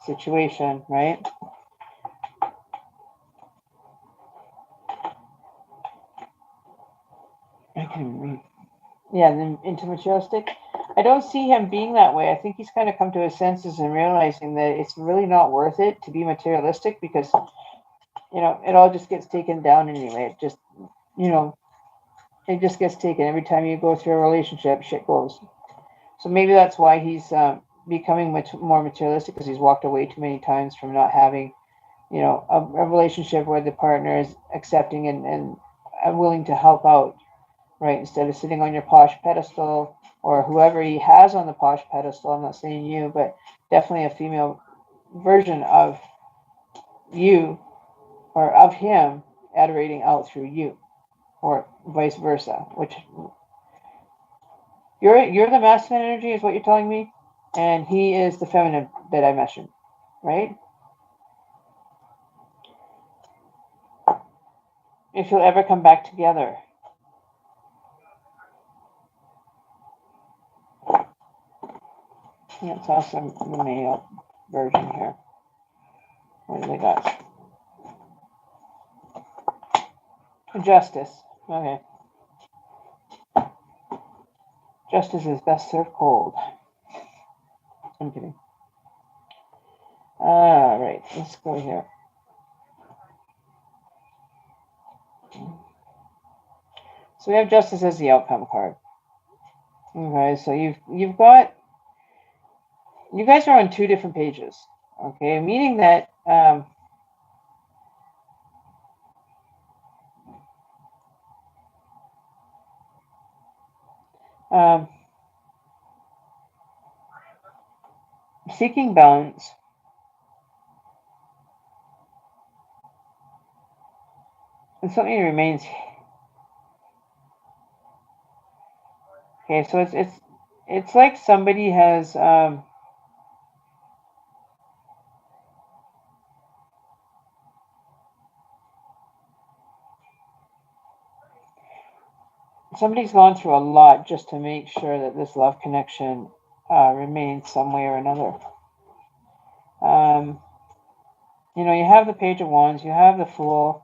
[SPEAKER 1] situation, right? I can read. Yeah, then into materialistic. I don't see him being that way. I think he's kind of come to his senses and realizing that it's really not worth it to be materialistic because it all just gets taken down anyway. You know it just gets taken every time you go through a relationship. Shit goes. So maybe that's why he's becoming much more materialistic because he's walked away too many times from not having a relationship where the partner is accepting and willing to help out. right? Instead of sitting on your posh pedestal, or whoever he has on the posh pedestal. I'm not saying you, but definitely a female version of you or of him adorating out through you, or vice versa. Which you're the masculine energy, is what you're telling me, and he is the feminine that I mentioned, right? If you'll ever come back together. Yeah, it's awesome. The male version here. What do they got? Justice. Okay. Justice is best served cold. I'm kidding. All right, let's go here. So we have justice as the outcome card. Okay, so you've got, you guys are on two different pages. Okay, meaning that um, seeking balance. And something remains. Okay, so it's like somebody has somebody's gone through a lot just to make sure that this love connection remains some way or another. You know, you have the Page of Wands, you have the Fool,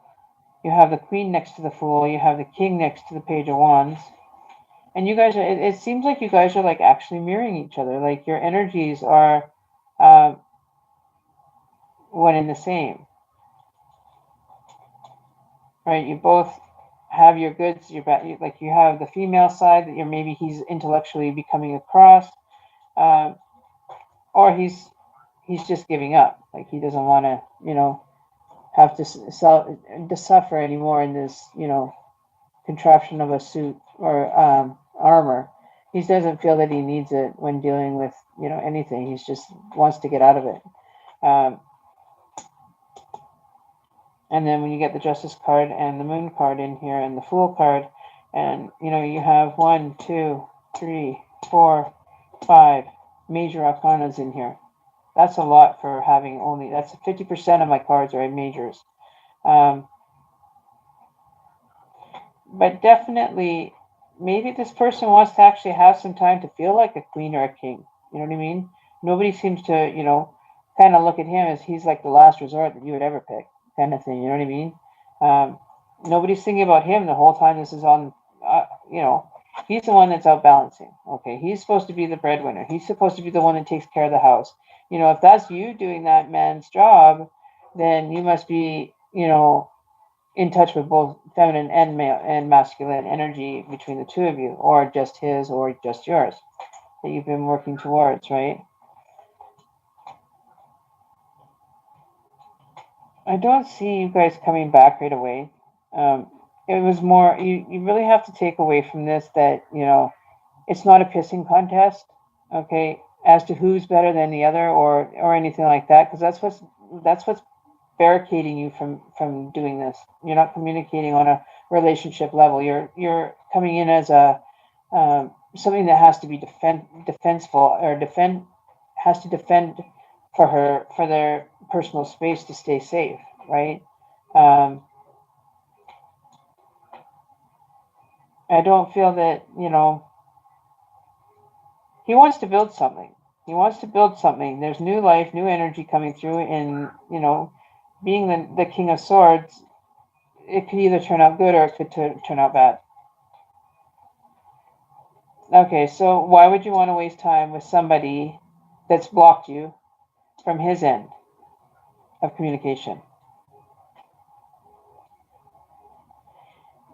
[SPEAKER 1] you have the Queen next to the Fool, you have the King next to the Page of Wands. And you guys are, it seems like you guys are like actually mirroring each other. Like your energies are one and the same. Right? You both have your goods, your bad, like you have the female side that you're, maybe he's intellectually becoming across, or he's just giving up. Like he doesn't want to, you know, have to suffer anymore in this, you know, contraption of a suit or armor. He doesn't feel that he needs it when dealing with, you know, anything. He's just wants to get out of it. And then when you get the Justice card and the Moon card in here and the Fool card, and you know, you have 1, 2, 3, 4, 5 major arcanas in here. That's a lot for having only, that's 50% of my cards are in majors. But definitely, maybe this person wants to actually have some time to feel like a queen or a king. You know what I mean? Nobody seems to, you know, kind of look at him as he's like the last resort that you would ever pick, kind of thing. You know what I mean? Nobody's thinking about him the whole time this is on. You know, he's the one that's out balancing. Okay, he's supposed to be the breadwinner. He's supposed to be the one that takes care of the house. You know, if that's you doing that man's job, then you must be, you know, in touch with both feminine and male and masculine energy between the two of you, or just his or just yours that you've been working towards, right? I don't see you guys coming back right away. It was more, you really have to take away from this that, you know, it's not a pissing contest, okay, as to who's better than the other or anything like that, because that's what's barricading you from doing this. You're not communicating on a relationship level. You're coming in as a something that has to be defenseful, or has to defend for their personal space to stay safe, right? Um, I don't feel that, you know, he wants to build something. He wants to build something. There's new life, new energy coming through, and you know, being the King of Swords, it could either turn out good or it could turn out bad. Okay, so why would you want to waste time with somebody that's blocked you from his end of communication?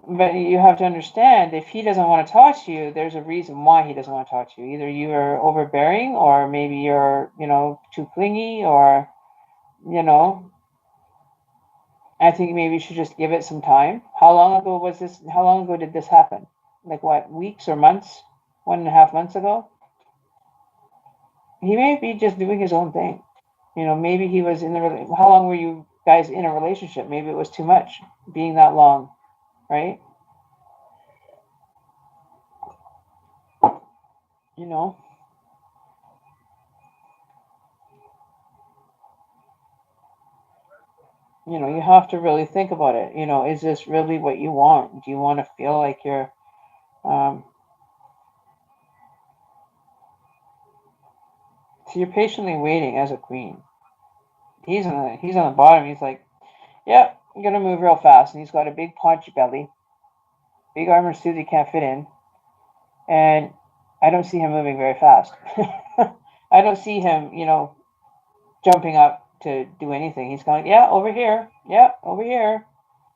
[SPEAKER 1] But you have to understand, if he doesn't want to talk to you, there's a reason why he doesn't want to talk to you. Either you are overbearing, or maybe you're, you know, too clingy, or, you know, I think maybe you should just give it some time. How long ago was this? How long ago did this happen? like what, weeks or months, 1.5 months ago. He may be just doing his own thing. Maybe he was in the, how long were you guys in a relationship? Maybe it was too much being that long, right? You know, you have to really think about it. Is this really what you want? Do you want to feel like you're, um, so you're patiently waiting as a queen. He's on the bottom. He's like, yep, I'm gonna move real fast, and he's got a big paunchy belly, big armor suit he can't fit in, and I don't see him moving very fast. I don't see him, jumping up to do anything. He's going, yeah, over here, yeah, over here.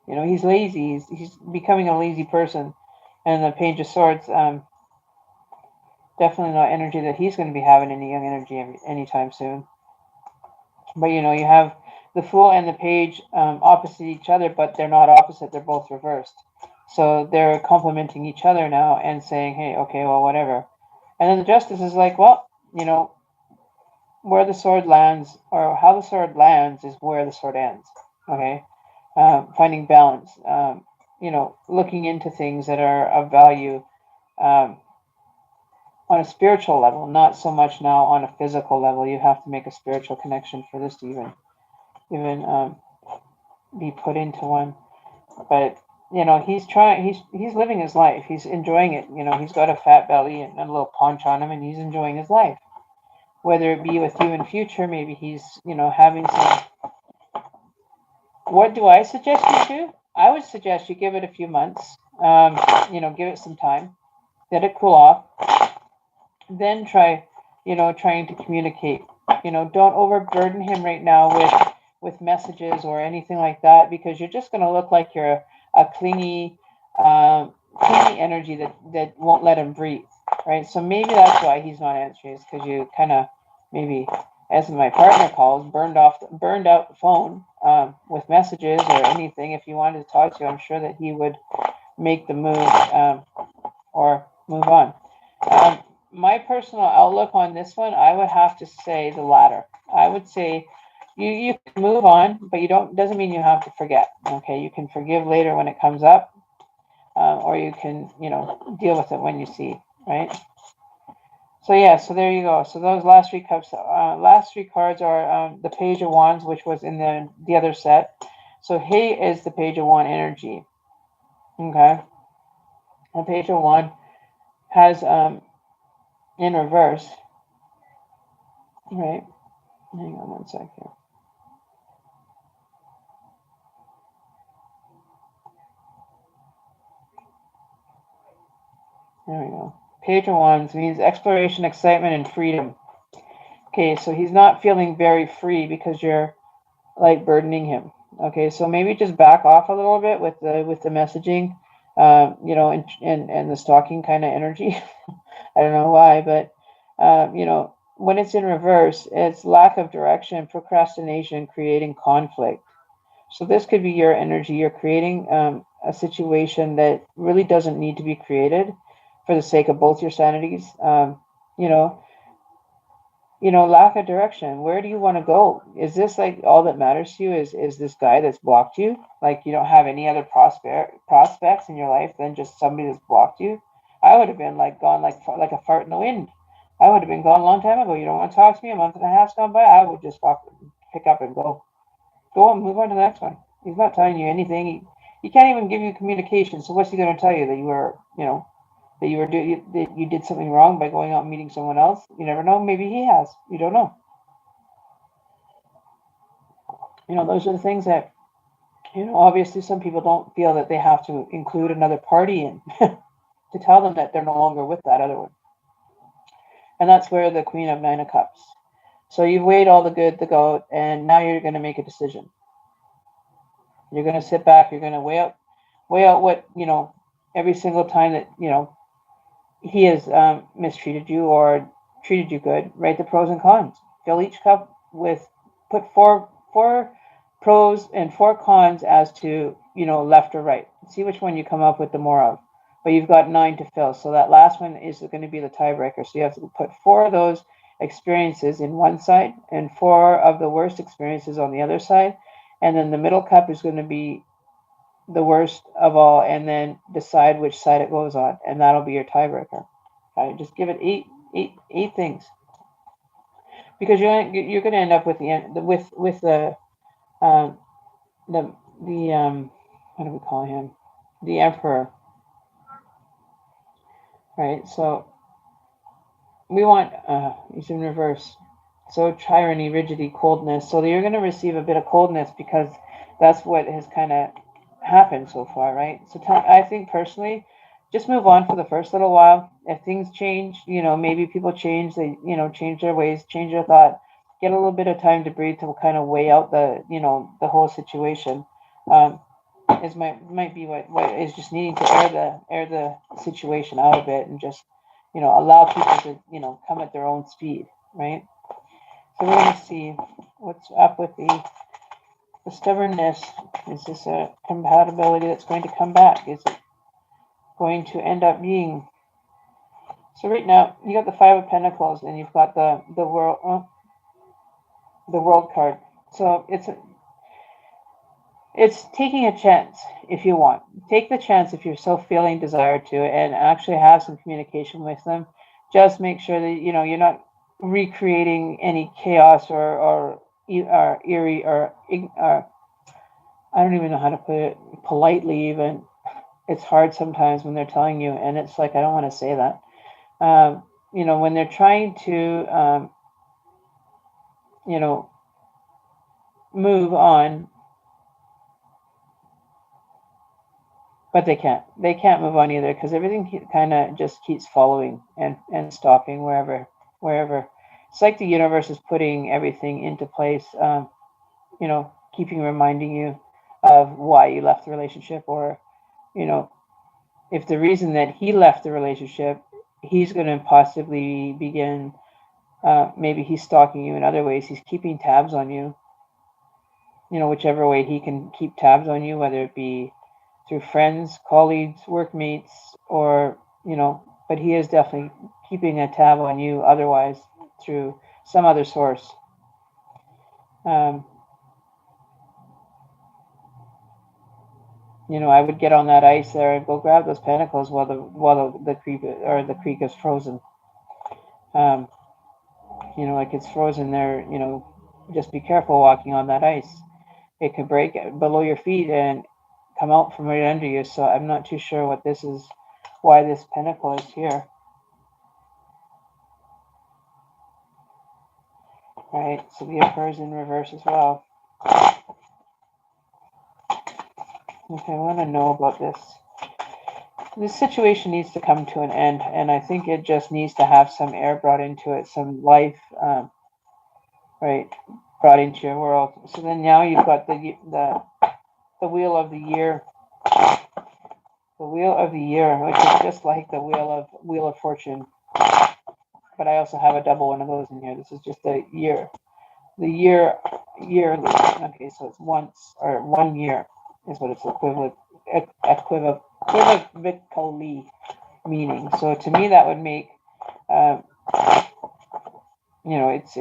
[SPEAKER 1] He's lazy. He's becoming a lazy person, and the Page of Swords, definitely not energy that he's going to be having any young energy anytime soon. But you have the Fool and the Page opposite each other, but they're not opposite. They're both reversed. So they're complementing each other now and saying, hey, okay, well, whatever. And then the Justice is like, well, where the sword lands, or how the sword lands, is where the sword ends. Okay, finding balance. Looking into things that are of value um, on a spiritual level, not so much now on a physical level. You have to make a spiritual connection for this to even be put into one. But he's trying. He's living his life. He's enjoying it. He's got a fat belly and a little paunch on him, and he's enjoying his life. Whether it be with you in future, maybe he's having some. What do I suggest you do? I would suggest you give it a few months. Give it some time, let it cool off, then try, trying to communicate. Don't overburden him right now with messages or anything like that, because you're just going to look like you're a clingy energy that won't let him breathe, right? So maybe that's why he's not answering, is because you kind of maybe, as my partner calls, burned out the phone with messages or anything. If you wanted to talk to you, I'm sure that he would make the move or move on. My personal outlook on this one, I would have to say the latter. I would say you can move on, but you don't, doesn't mean you have to forget. Okay, you can forgive later when it comes up, or you can deal with it when you see, right? So yeah, so there you go. So those last three cards are the Page of Wands, which was in the other set. So he is the Page of Wand energy. Okay, the Page of Wand has in reverse, right? Hang on one sec here. There we go. Page of Wands means exploration, excitement, and freedom. Okay, so he's not feeling very free because you're like burdening him. Okay, so maybe just back off a little bit with the messaging, and the stalking kind of energy. I don't know why, but when it's in reverse, it's lack of direction, procrastination, creating conflict. So this could be your energy. You're creating a situation that really doesn't need to be created for the sake of both your sanities. You know, lack of direction. Where do you want to go? Is this like all that matters to you? Is this guy that's blocked you? Like you don't have any other prospects in your life than just somebody that's blocked you? I would have been like gone like a fart in the wind. I would have been gone a long time ago. You don't want to talk to me. A month and a half's gone by. I would just pick up and go. Go on, move on to the next one. He's not telling you anything. He can't even give you communication. So what's he going to tell you, that you were, that you did something wrong by going out and meeting someone else? You never know. Maybe he has. You don't know. Those are the things that, obviously some people don't feel that they have to include another party in to tell them that they're no longer with that other one. And that's where the Queen of Nine of Cups. So you've weighed all the good, the goat, and now you're going to make a decision. You're going to sit back. You're going to weigh out what, every single time that, he has mistreated you or treated you good. Write the pros and cons. Fill each cup put four pros and four cons as to, left or right. See which one you come up with the more of. but you've got 9 to fill. So that last one is going to be the tiebreaker. So you have to put 4 of those experiences in one side and 4 of the worst experiences on the other side. And then the middle cup is going to be the worst of all, and then decide which side it goes on, and that'll be your tiebreaker. Okay, just give it eight things, because you're going to end up with with um, the what do we call him, the emperor, right? So we want he's in reverse. So tyranny, rigidity, coldness. So you're going to receive a bit of coldness because that's what has kind of happened so far, right? So I think personally, just move on for the first little while. If things change, maybe people change. They, change their ways, change their thought. Get a little bit of time to breathe to kind of weigh out the whole situation. Is might be what is just needing to air the situation out a bit and just allow people to come at their own speed, right? So we're going to see what's up with the stubbornness. Is this a compatibility that's going to come back? Is it going to end up being? So right now you got the Five of Pentacles and you've got the World card. So it's taking a chance if you want. Take the chance if you're so feeling desire to, and actually have some communication with them. Just make sure that you're not recreating any chaos or eerie or I don't even know how to put it politely. Even it's hard sometimes when they're telling you, and it's like I don't want to say that. When they're trying to move on, but they can't. They can't move on either because everything kind of just keeps following and stopping wherever. It's like the universe is putting everything into place. Keeping reminding you of why you left the relationship, or if the reason that he left the relationship, he's going to possibly begin. Maybe he's stalking you in other ways. He's keeping tabs on you. Whichever way he can keep tabs on you, whether it be through friends, colleagues, workmates, or but he is definitely keeping a tab on you otherwise through some other source. I would get on that ice there and go grab those pentacles while the creek is frozen. Like it's frozen there. Just be careful walking on that ice. It could break below your feet and come out from right under you. So I'm not too sure what this is, why this pentacle is here. Right, so the Emperor is in reverse as well. Okay, I want to know about this. This situation needs to come to an end, and I think it just needs to have some air brought into it, some life, right, brought into your world. So then now you've got the Wheel of the Year. The Wheel of the Year, which is just like the Wheel of Fortune. But I also have a double one of those in here. This is just a year. The yearly. Okay, so it's once, or 1 year is what it's equivocally meaning. So to me that would make, it's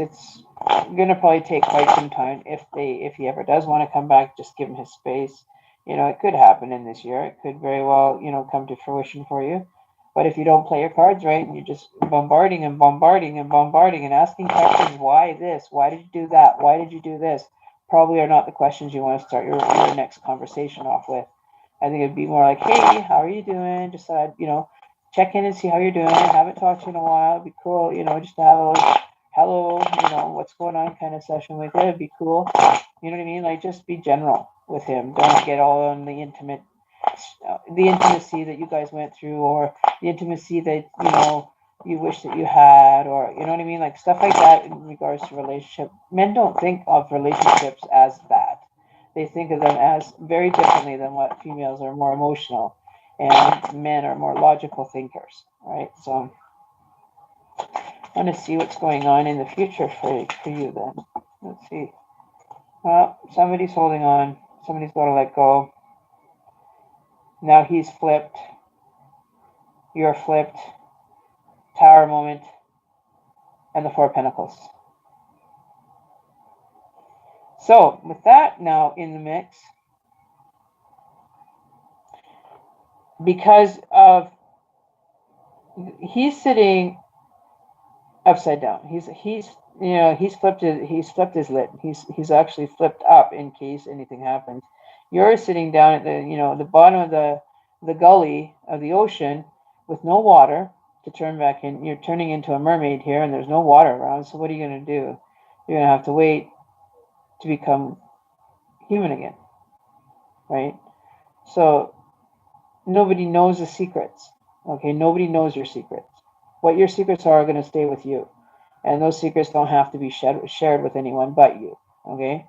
[SPEAKER 1] going to probably take quite some time. If he ever does want to come back, just give him his space. It could happen in this year. It could very well, come to fruition for you. But if you don't play your cards right and you're just bombarding and bombarding and bombarding and asking questions, why this? Why did you do that? Why did you do this? Probably are not the questions you want to start your next conversation off with. I think it'd be more like, hey, how are you doing? Just check in and see how you're doing. I haven't talked to you in a while. It'd be cool, just to have a hello, what's going on kind of session with you. It'd be cool. You know what I mean? Like, just be general with him. Don't get all on the intimacy that you guys went through, or the intimacy that you wish that you had, or you know what I mean, like stuff like that in regards to relationship. Men don't think of relationships as that. They think of them as very differently than what females are, more emotional, and men are more logical thinkers, right? So I want to see what's going on in the future for you then. Let's see. Well, somebody's holding on. Somebody's got to let go. Now he's flipped. your flipped, Tower moment, and the Four of Pentacles. So with that now in the mix, because of he's sitting upside down. He's flipped his lid. He's actually flipped up in case anything happens. You're sitting down at the bottom of the gully of the ocean with no water to turn back in. You're turning into a mermaid here, and there's no water around. So what are you going to do? You're going to have to wait to become human again, right? So nobody knows the secrets. Okay, nobody knows your secrets. What your secrets are going to stay with you, and those secrets don't have to be shared with anyone but you. Okay,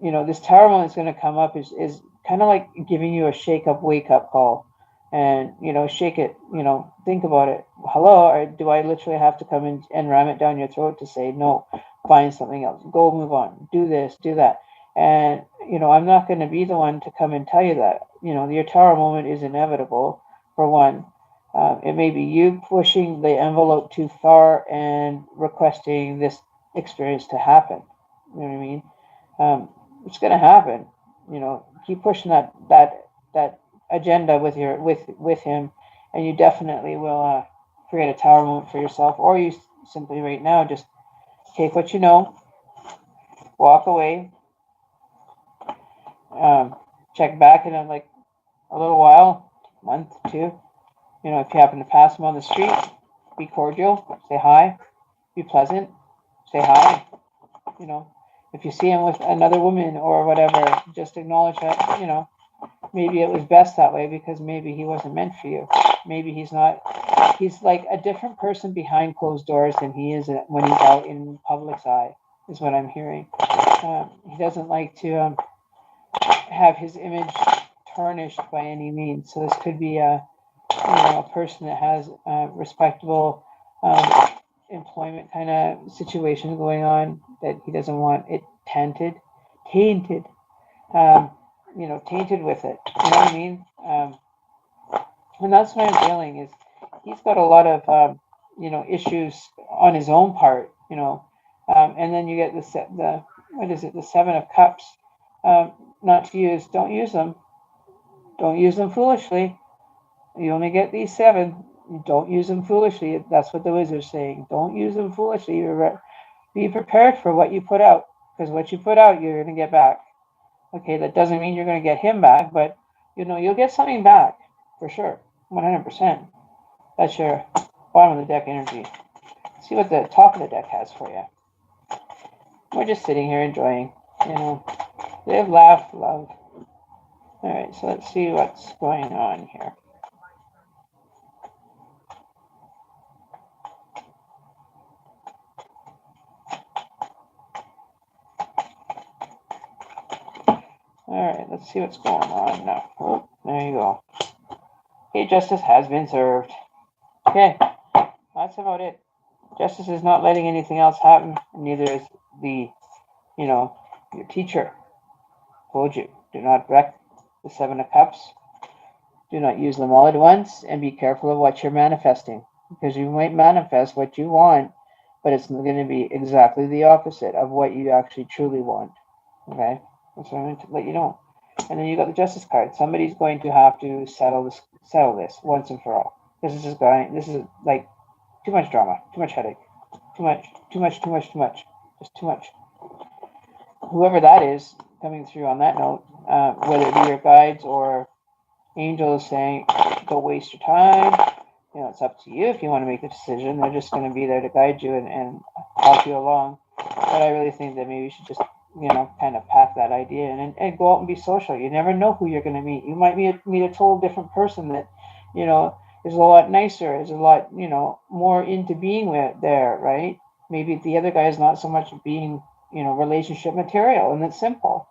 [SPEAKER 1] this Tower moment is going to come up is kind of like giving you a shake up, wake up call, and shake it. Think about it. Hello, or do I literally have to come in and ram it down your throat to say no? Find something else. Go, move on. Do this, do that. And I'm not going to be the one to come and tell you that. Your Tower moment is inevitable. For one, it may be you pushing the envelope too far and requesting this experience to happen. You know what I mean? It's going to happen. Keep pushing that agenda with him, and you definitely will create a Tower moment for yourself. Or you simply right now just take what you know, walk away, check back in like a little while, month, two. If you happen to pass him on the street, be cordial, say hi, be pleasant, say hi. If you see him with another woman or whatever, just acknowledge that, maybe it was best that way because maybe he wasn't meant for you. Maybe he's like a different person behind closed doors than he is when he's out in public's eye, is what I'm hearing. He doesn't like to have his image tarnished by any means. So this could be a person that has respectable employment kind of situation going on that he doesn't want it tainted, tainted with it. You know what I mean? And that's what I'm feeling is he's got a lot of issues on his own part. And then you get the Seven of Cups. Not to use. Don't use them. Don't use them foolishly. You only get these 7. Don't use them foolishly. That's what the wizard's saying. Don't use them foolishly. Be prepared for what you put out, because what you put out, you're going to get back. Okay, that doesn't mean you're going to get him back, but you'll get something back for sure, 100%. That's your bottom of the deck energy. See what the top of the deck has for you. We're just sitting here enjoying. Live, laugh, love. All right, so let's see what's going on here. All right, let's see what's going on now. Oh, there you go. Okay, justice has been served. Okay, that's about it. Justice is not letting anything else happen, and neither is your teacher. Told you, do not wreck the 7 of Cups. Do not use them all at once, and be careful of what you're manifesting, because you might manifest what you want, but it's going to be exactly the opposite of what you actually truly want. Okay? That's what I'm going to let you know. And then you got the Justice card. Somebody's going to have to settle this once and for all. This is like too much drama, too much headache, too much. Just too much. Whoever that is coming through on that note, whether it be your guides or angels saying, don't waste your time. It's up to you if you want to make the decision. They're just going to be there to guide you and help you along. But I really think that maybe you should just kind of pack that idea in and go out and be social. You never know who you're going to meet. You might meet a total different person that, is a lot nicer, is a lot, more into being with there, right? Maybe the other guy is not so much being, relationship material, and it's simple.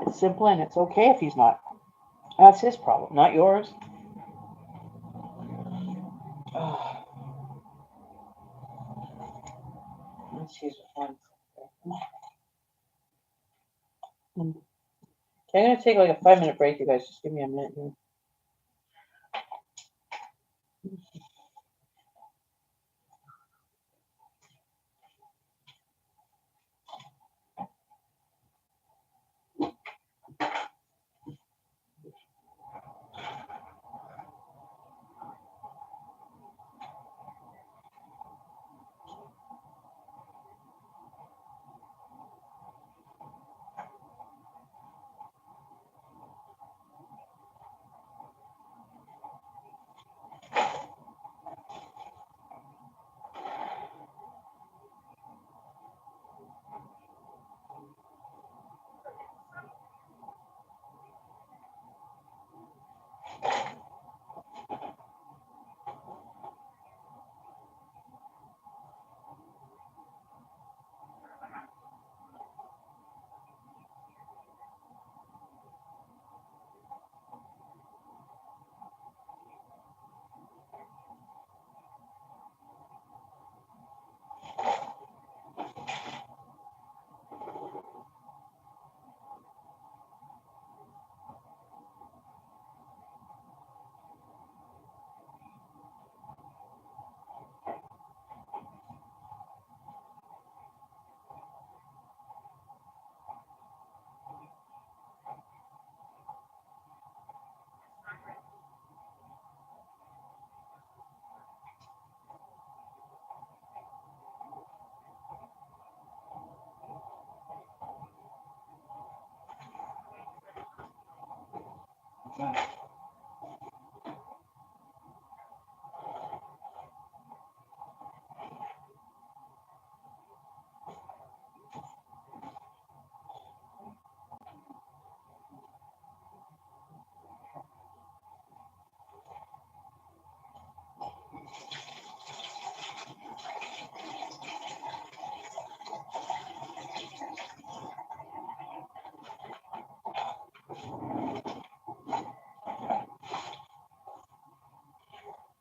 [SPEAKER 1] It's simple, and it's okay if he's not. That's his problem, not yours. Let's use one. Okay, I'm going to take like a 5-minute break, you guys. Just give me a minute here.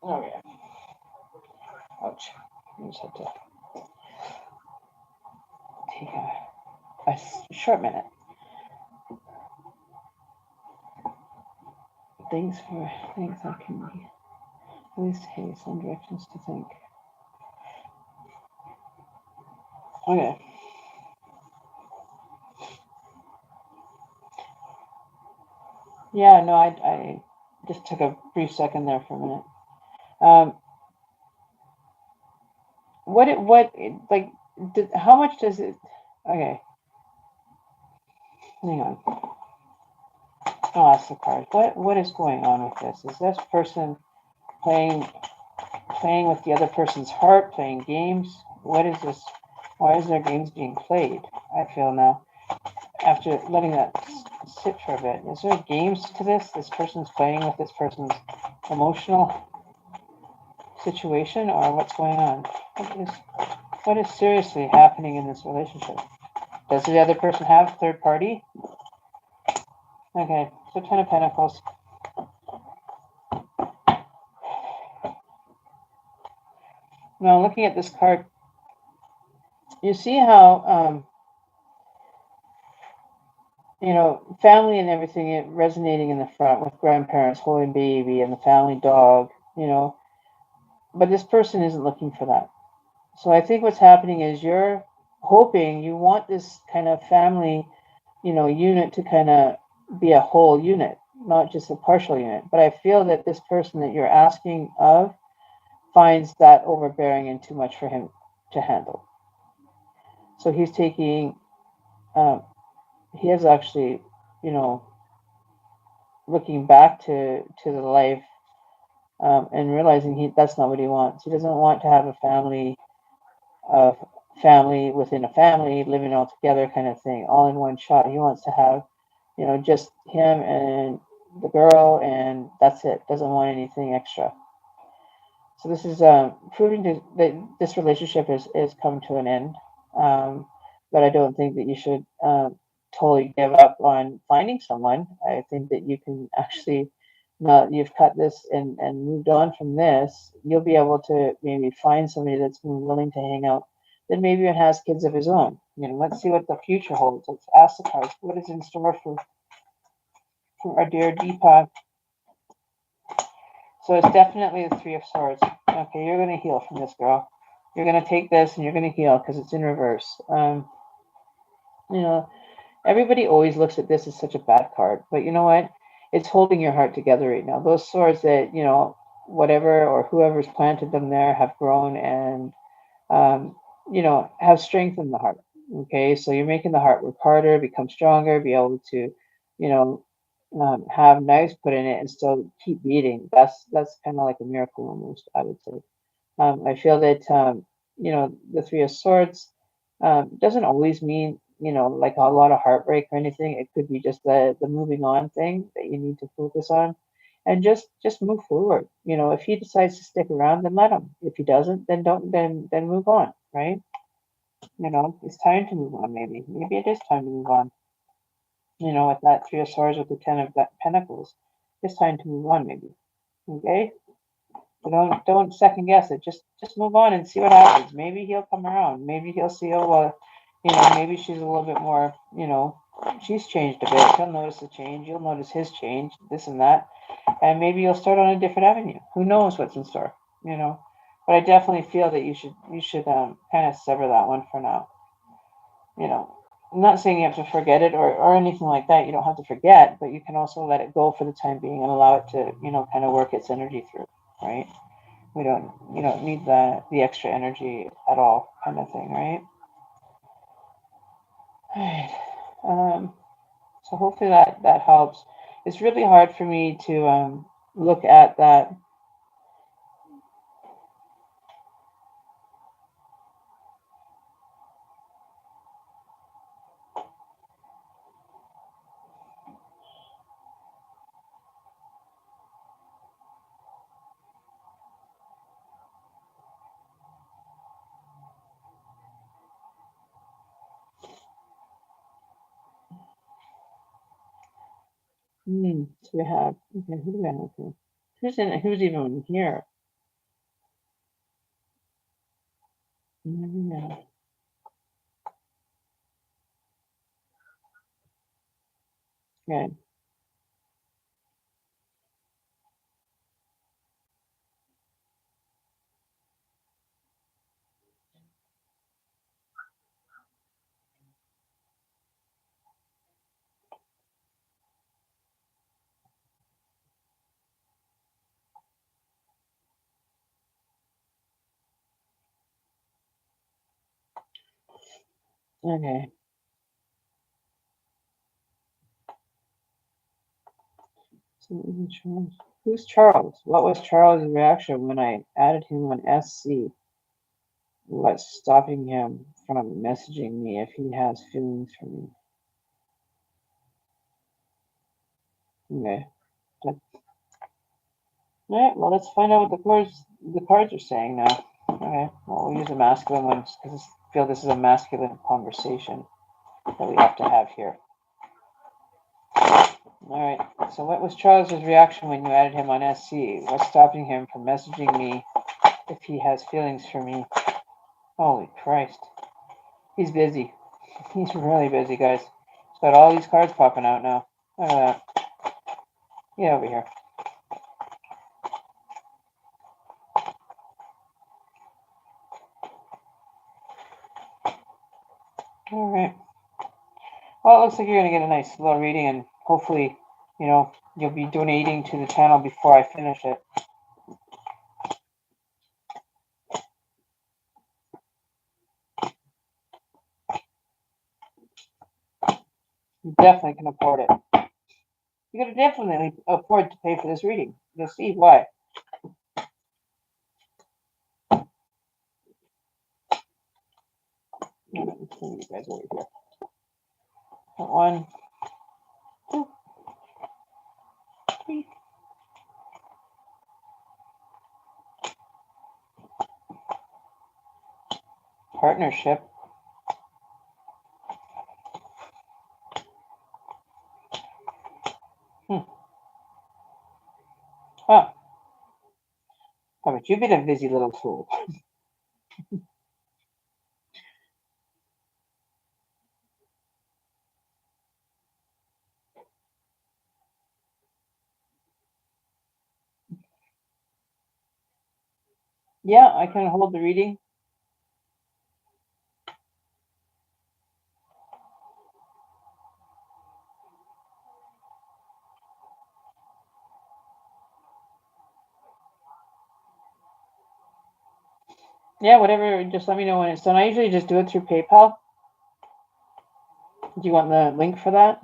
[SPEAKER 1] Oh yeah. Ouch. I just had to take a short minute. Things that can be. At least hey, some directions to think. Okay. Yeah, no, I just took a brief second there for a minute. Um, like, how much does it, okay, hang on. I'll ask the card. What is going on with this? Is this person playing, playing with the other person's heart, playing games? What is this? Why is there games being played? I feel now, after letting that sit for a bit. Is there games to this? This person's playing with this person's emotional situation, or what's going on? What is seriously happening in this relationship? Does the other person have third party? Okay, so Ten of Pentacles. Now looking at this card, you see how family and everything it resonating in the front with grandparents holding baby and the family dog, but this person isn't looking for that. So I think what's happening is you're hoping you want this kind of family, unit to kind of be a whole unit, not just a partial unit. But I feel that this person that you're asking of finds that overbearing and too much for him to handle. So he's taking, he is actually, looking back to the life and realizing that's not what he wants. He doesn't want to have a family within a family living all together kind of thing, all in one shot. He wants to have, just him and the girl, and that's it. Doesn't want anything extra. So this is proving that this relationship is come to an end. But I don't think that you should totally give up on finding someone. I think that you can actually, now that you've cut this and moved on from this, you'll be able to maybe find somebody that's willing to hang out, that maybe even has kids of his own. Let's see what the future holds. Let's ask the cards. What is in store for our dear Deepa? So it's definitely the Three of Swords. Okay, you're going to heal from this, girl. You're going to take this and you're going to heal because it's in reverse. You know, everybody always looks at this as such a bad card, but you know what? It's holding your heart together right now. Those swords that, whatever or whoever's planted them there have grown and, um, have strengthened the heart. Okay, so you're making the heart work harder, become stronger, be able to, you know, have knives put in it and still keep beating. That's kind of like a miracle almost, I would say. I feel that the Three of Swords doesn't always mean like a lot of heartbreak or anything. It could be just the moving on thing that you need to focus on, and just move forward. If he decides to stick around, then let him. If he doesn't, then don't then move on. Right? It's time to move on. Maybe it is time to move on. With that Three of Swords with the Ten of Pentacles, it's time to move on. Maybe. Okay. So don't second guess it. Just move on and see what happens. Maybe he'll come around. Maybe he'll see, oh well, maybe she's a little bit more, she's changed a bit. He'll notice the change. You'll notice his change, this and that, and maybe you'll start on a different avenue. Who knows what's in store, But I definitely feel that you should kind of sever that one for now. I'm not saying you have to forget it or anything like that. You don't have to forget, but you can also let it go for the time being and allow it to, kind of work its energy through, right? We don't need the extra energy at all, kind of thing, right? Right. So hopefully that helps. It's really hard for me to look at that. So we have, okay, who do we have here? Who's even here? Yeah. Okay. Okay. So Charles. Who's Charles? What was Charles' reaction when I added him on SC? What's stopping him from messaging me if he has feelings for me? Okay. All right. Well, let's find out what the cards are saying now. Okay. Well, we'll use the masculine ones because I feel this is a masculine conversation that we have to have here. All right. So, what was Charles's reaction when you added him on SC? What's stopping him from messaging me if he has feelings for me? Holy Christ. He's busy. He's really busy, guys. He's got all these cards popping out now. Look at that. Get over here. All right. Well, it looks like you're going to get a nice little reading, and hopefully, you'll be donating to the channel before I finish it. You definitely can afford it. You're going to definitely afford to pay for this reading. You'll see why. Let's move you guys over here. 1, 2, 3. Partnership. Huh. How about you be a busy little fool? Yeah, I can hold the reading. Yeah, whatever. Just let me know when it's done. I usually just do it through PayPal. Do you want the link for that?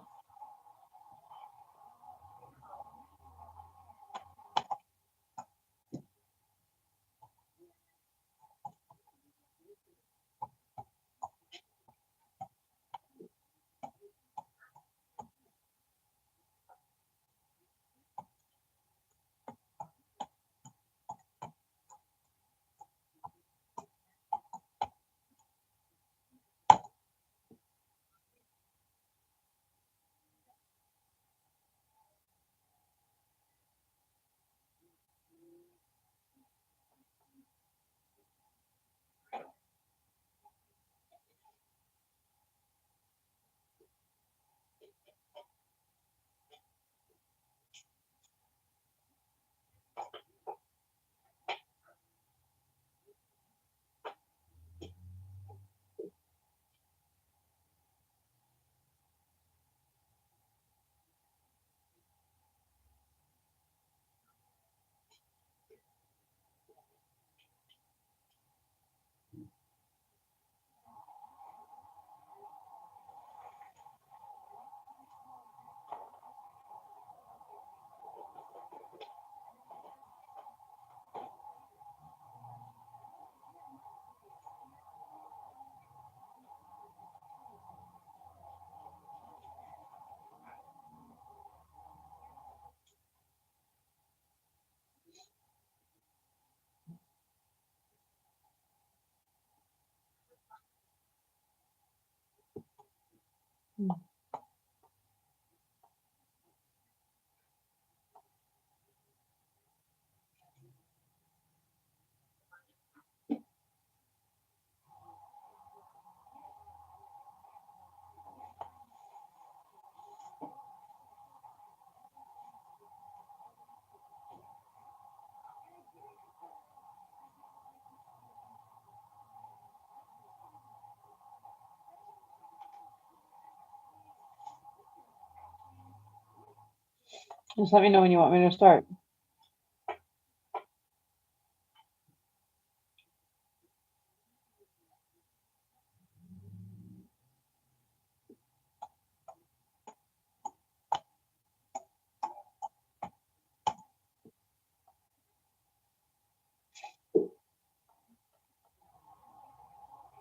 [SPEAKER 1] Just let me know when you want me to start.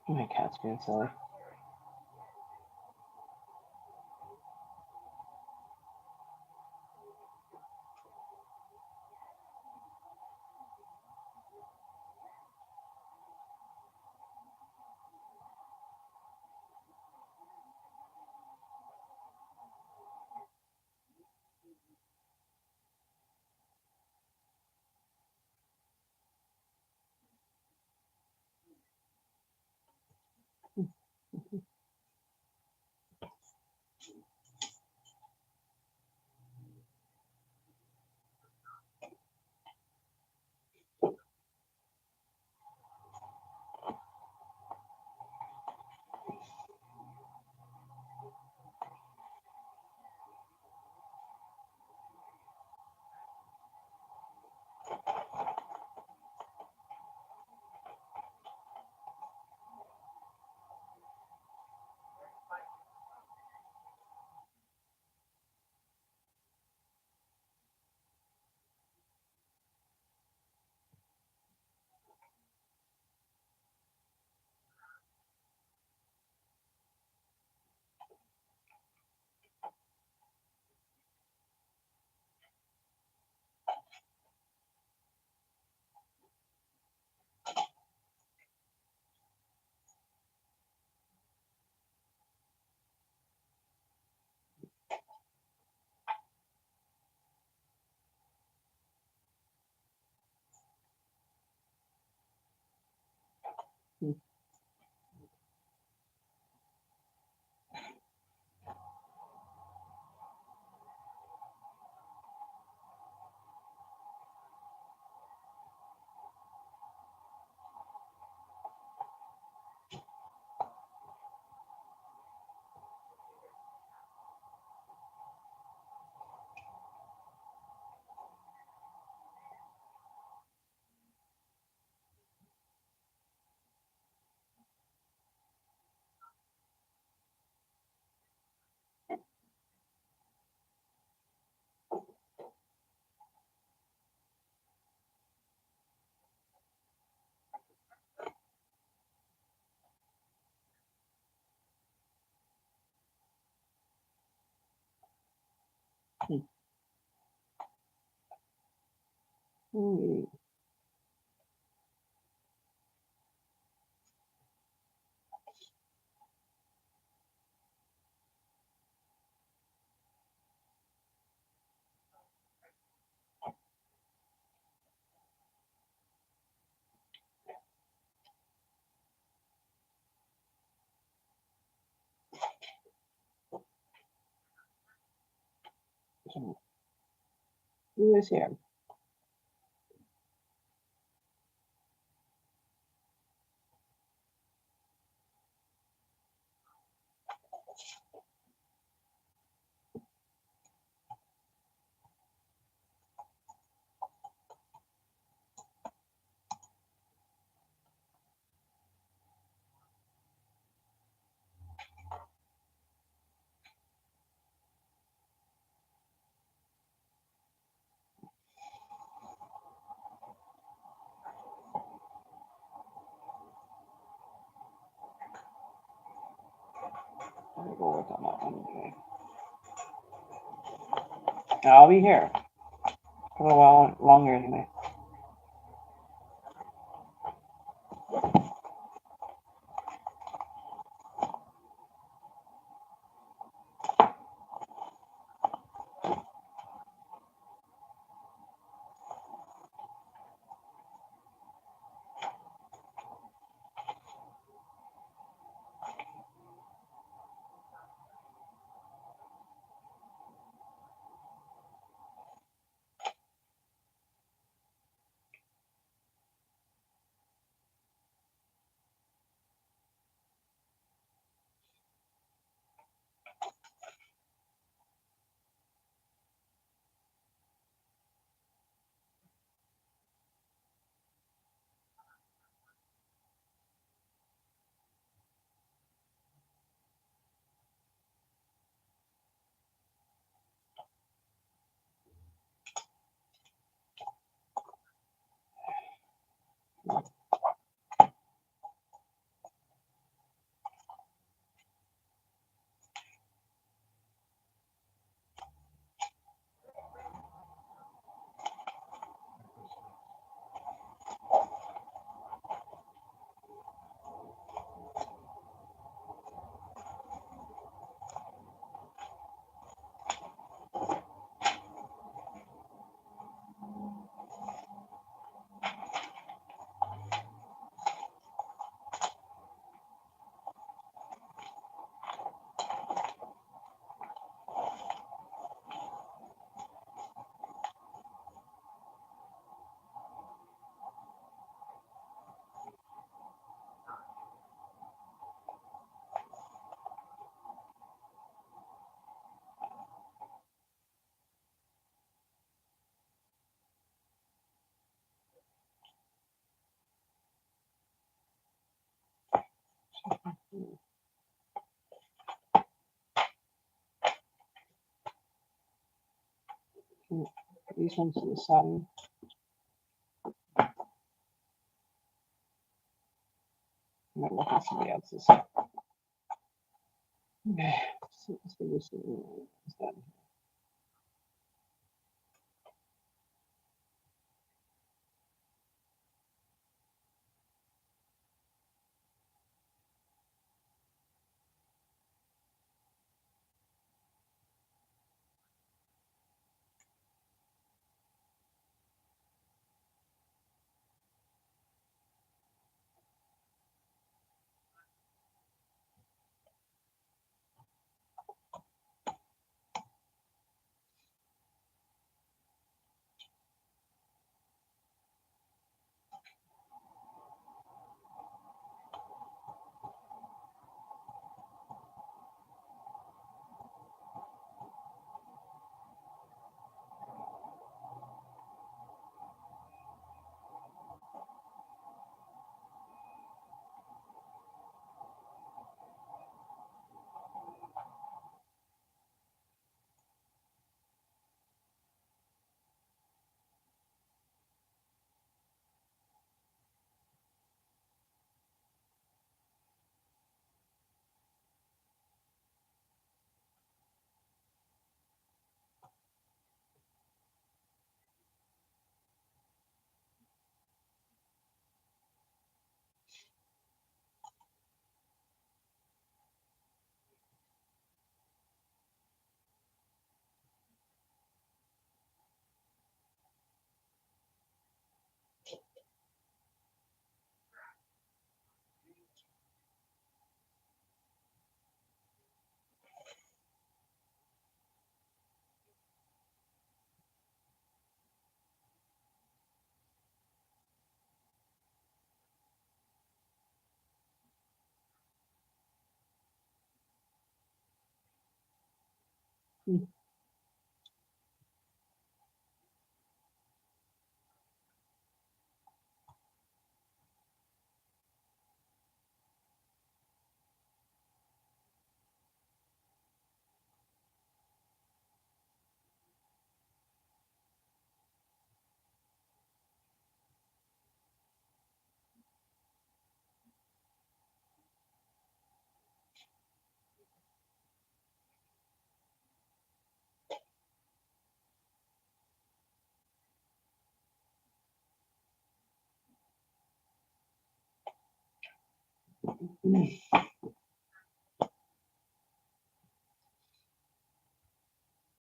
[SPEAKER 1] My cat's being silly. Hmm. So, who is here? I'll go work on that one anyway. I'll be here for a while longer anyway. These ones to the side. I'm gonna look at somebody else's. Okay. So let's do this one. It's done. Mm. Mm.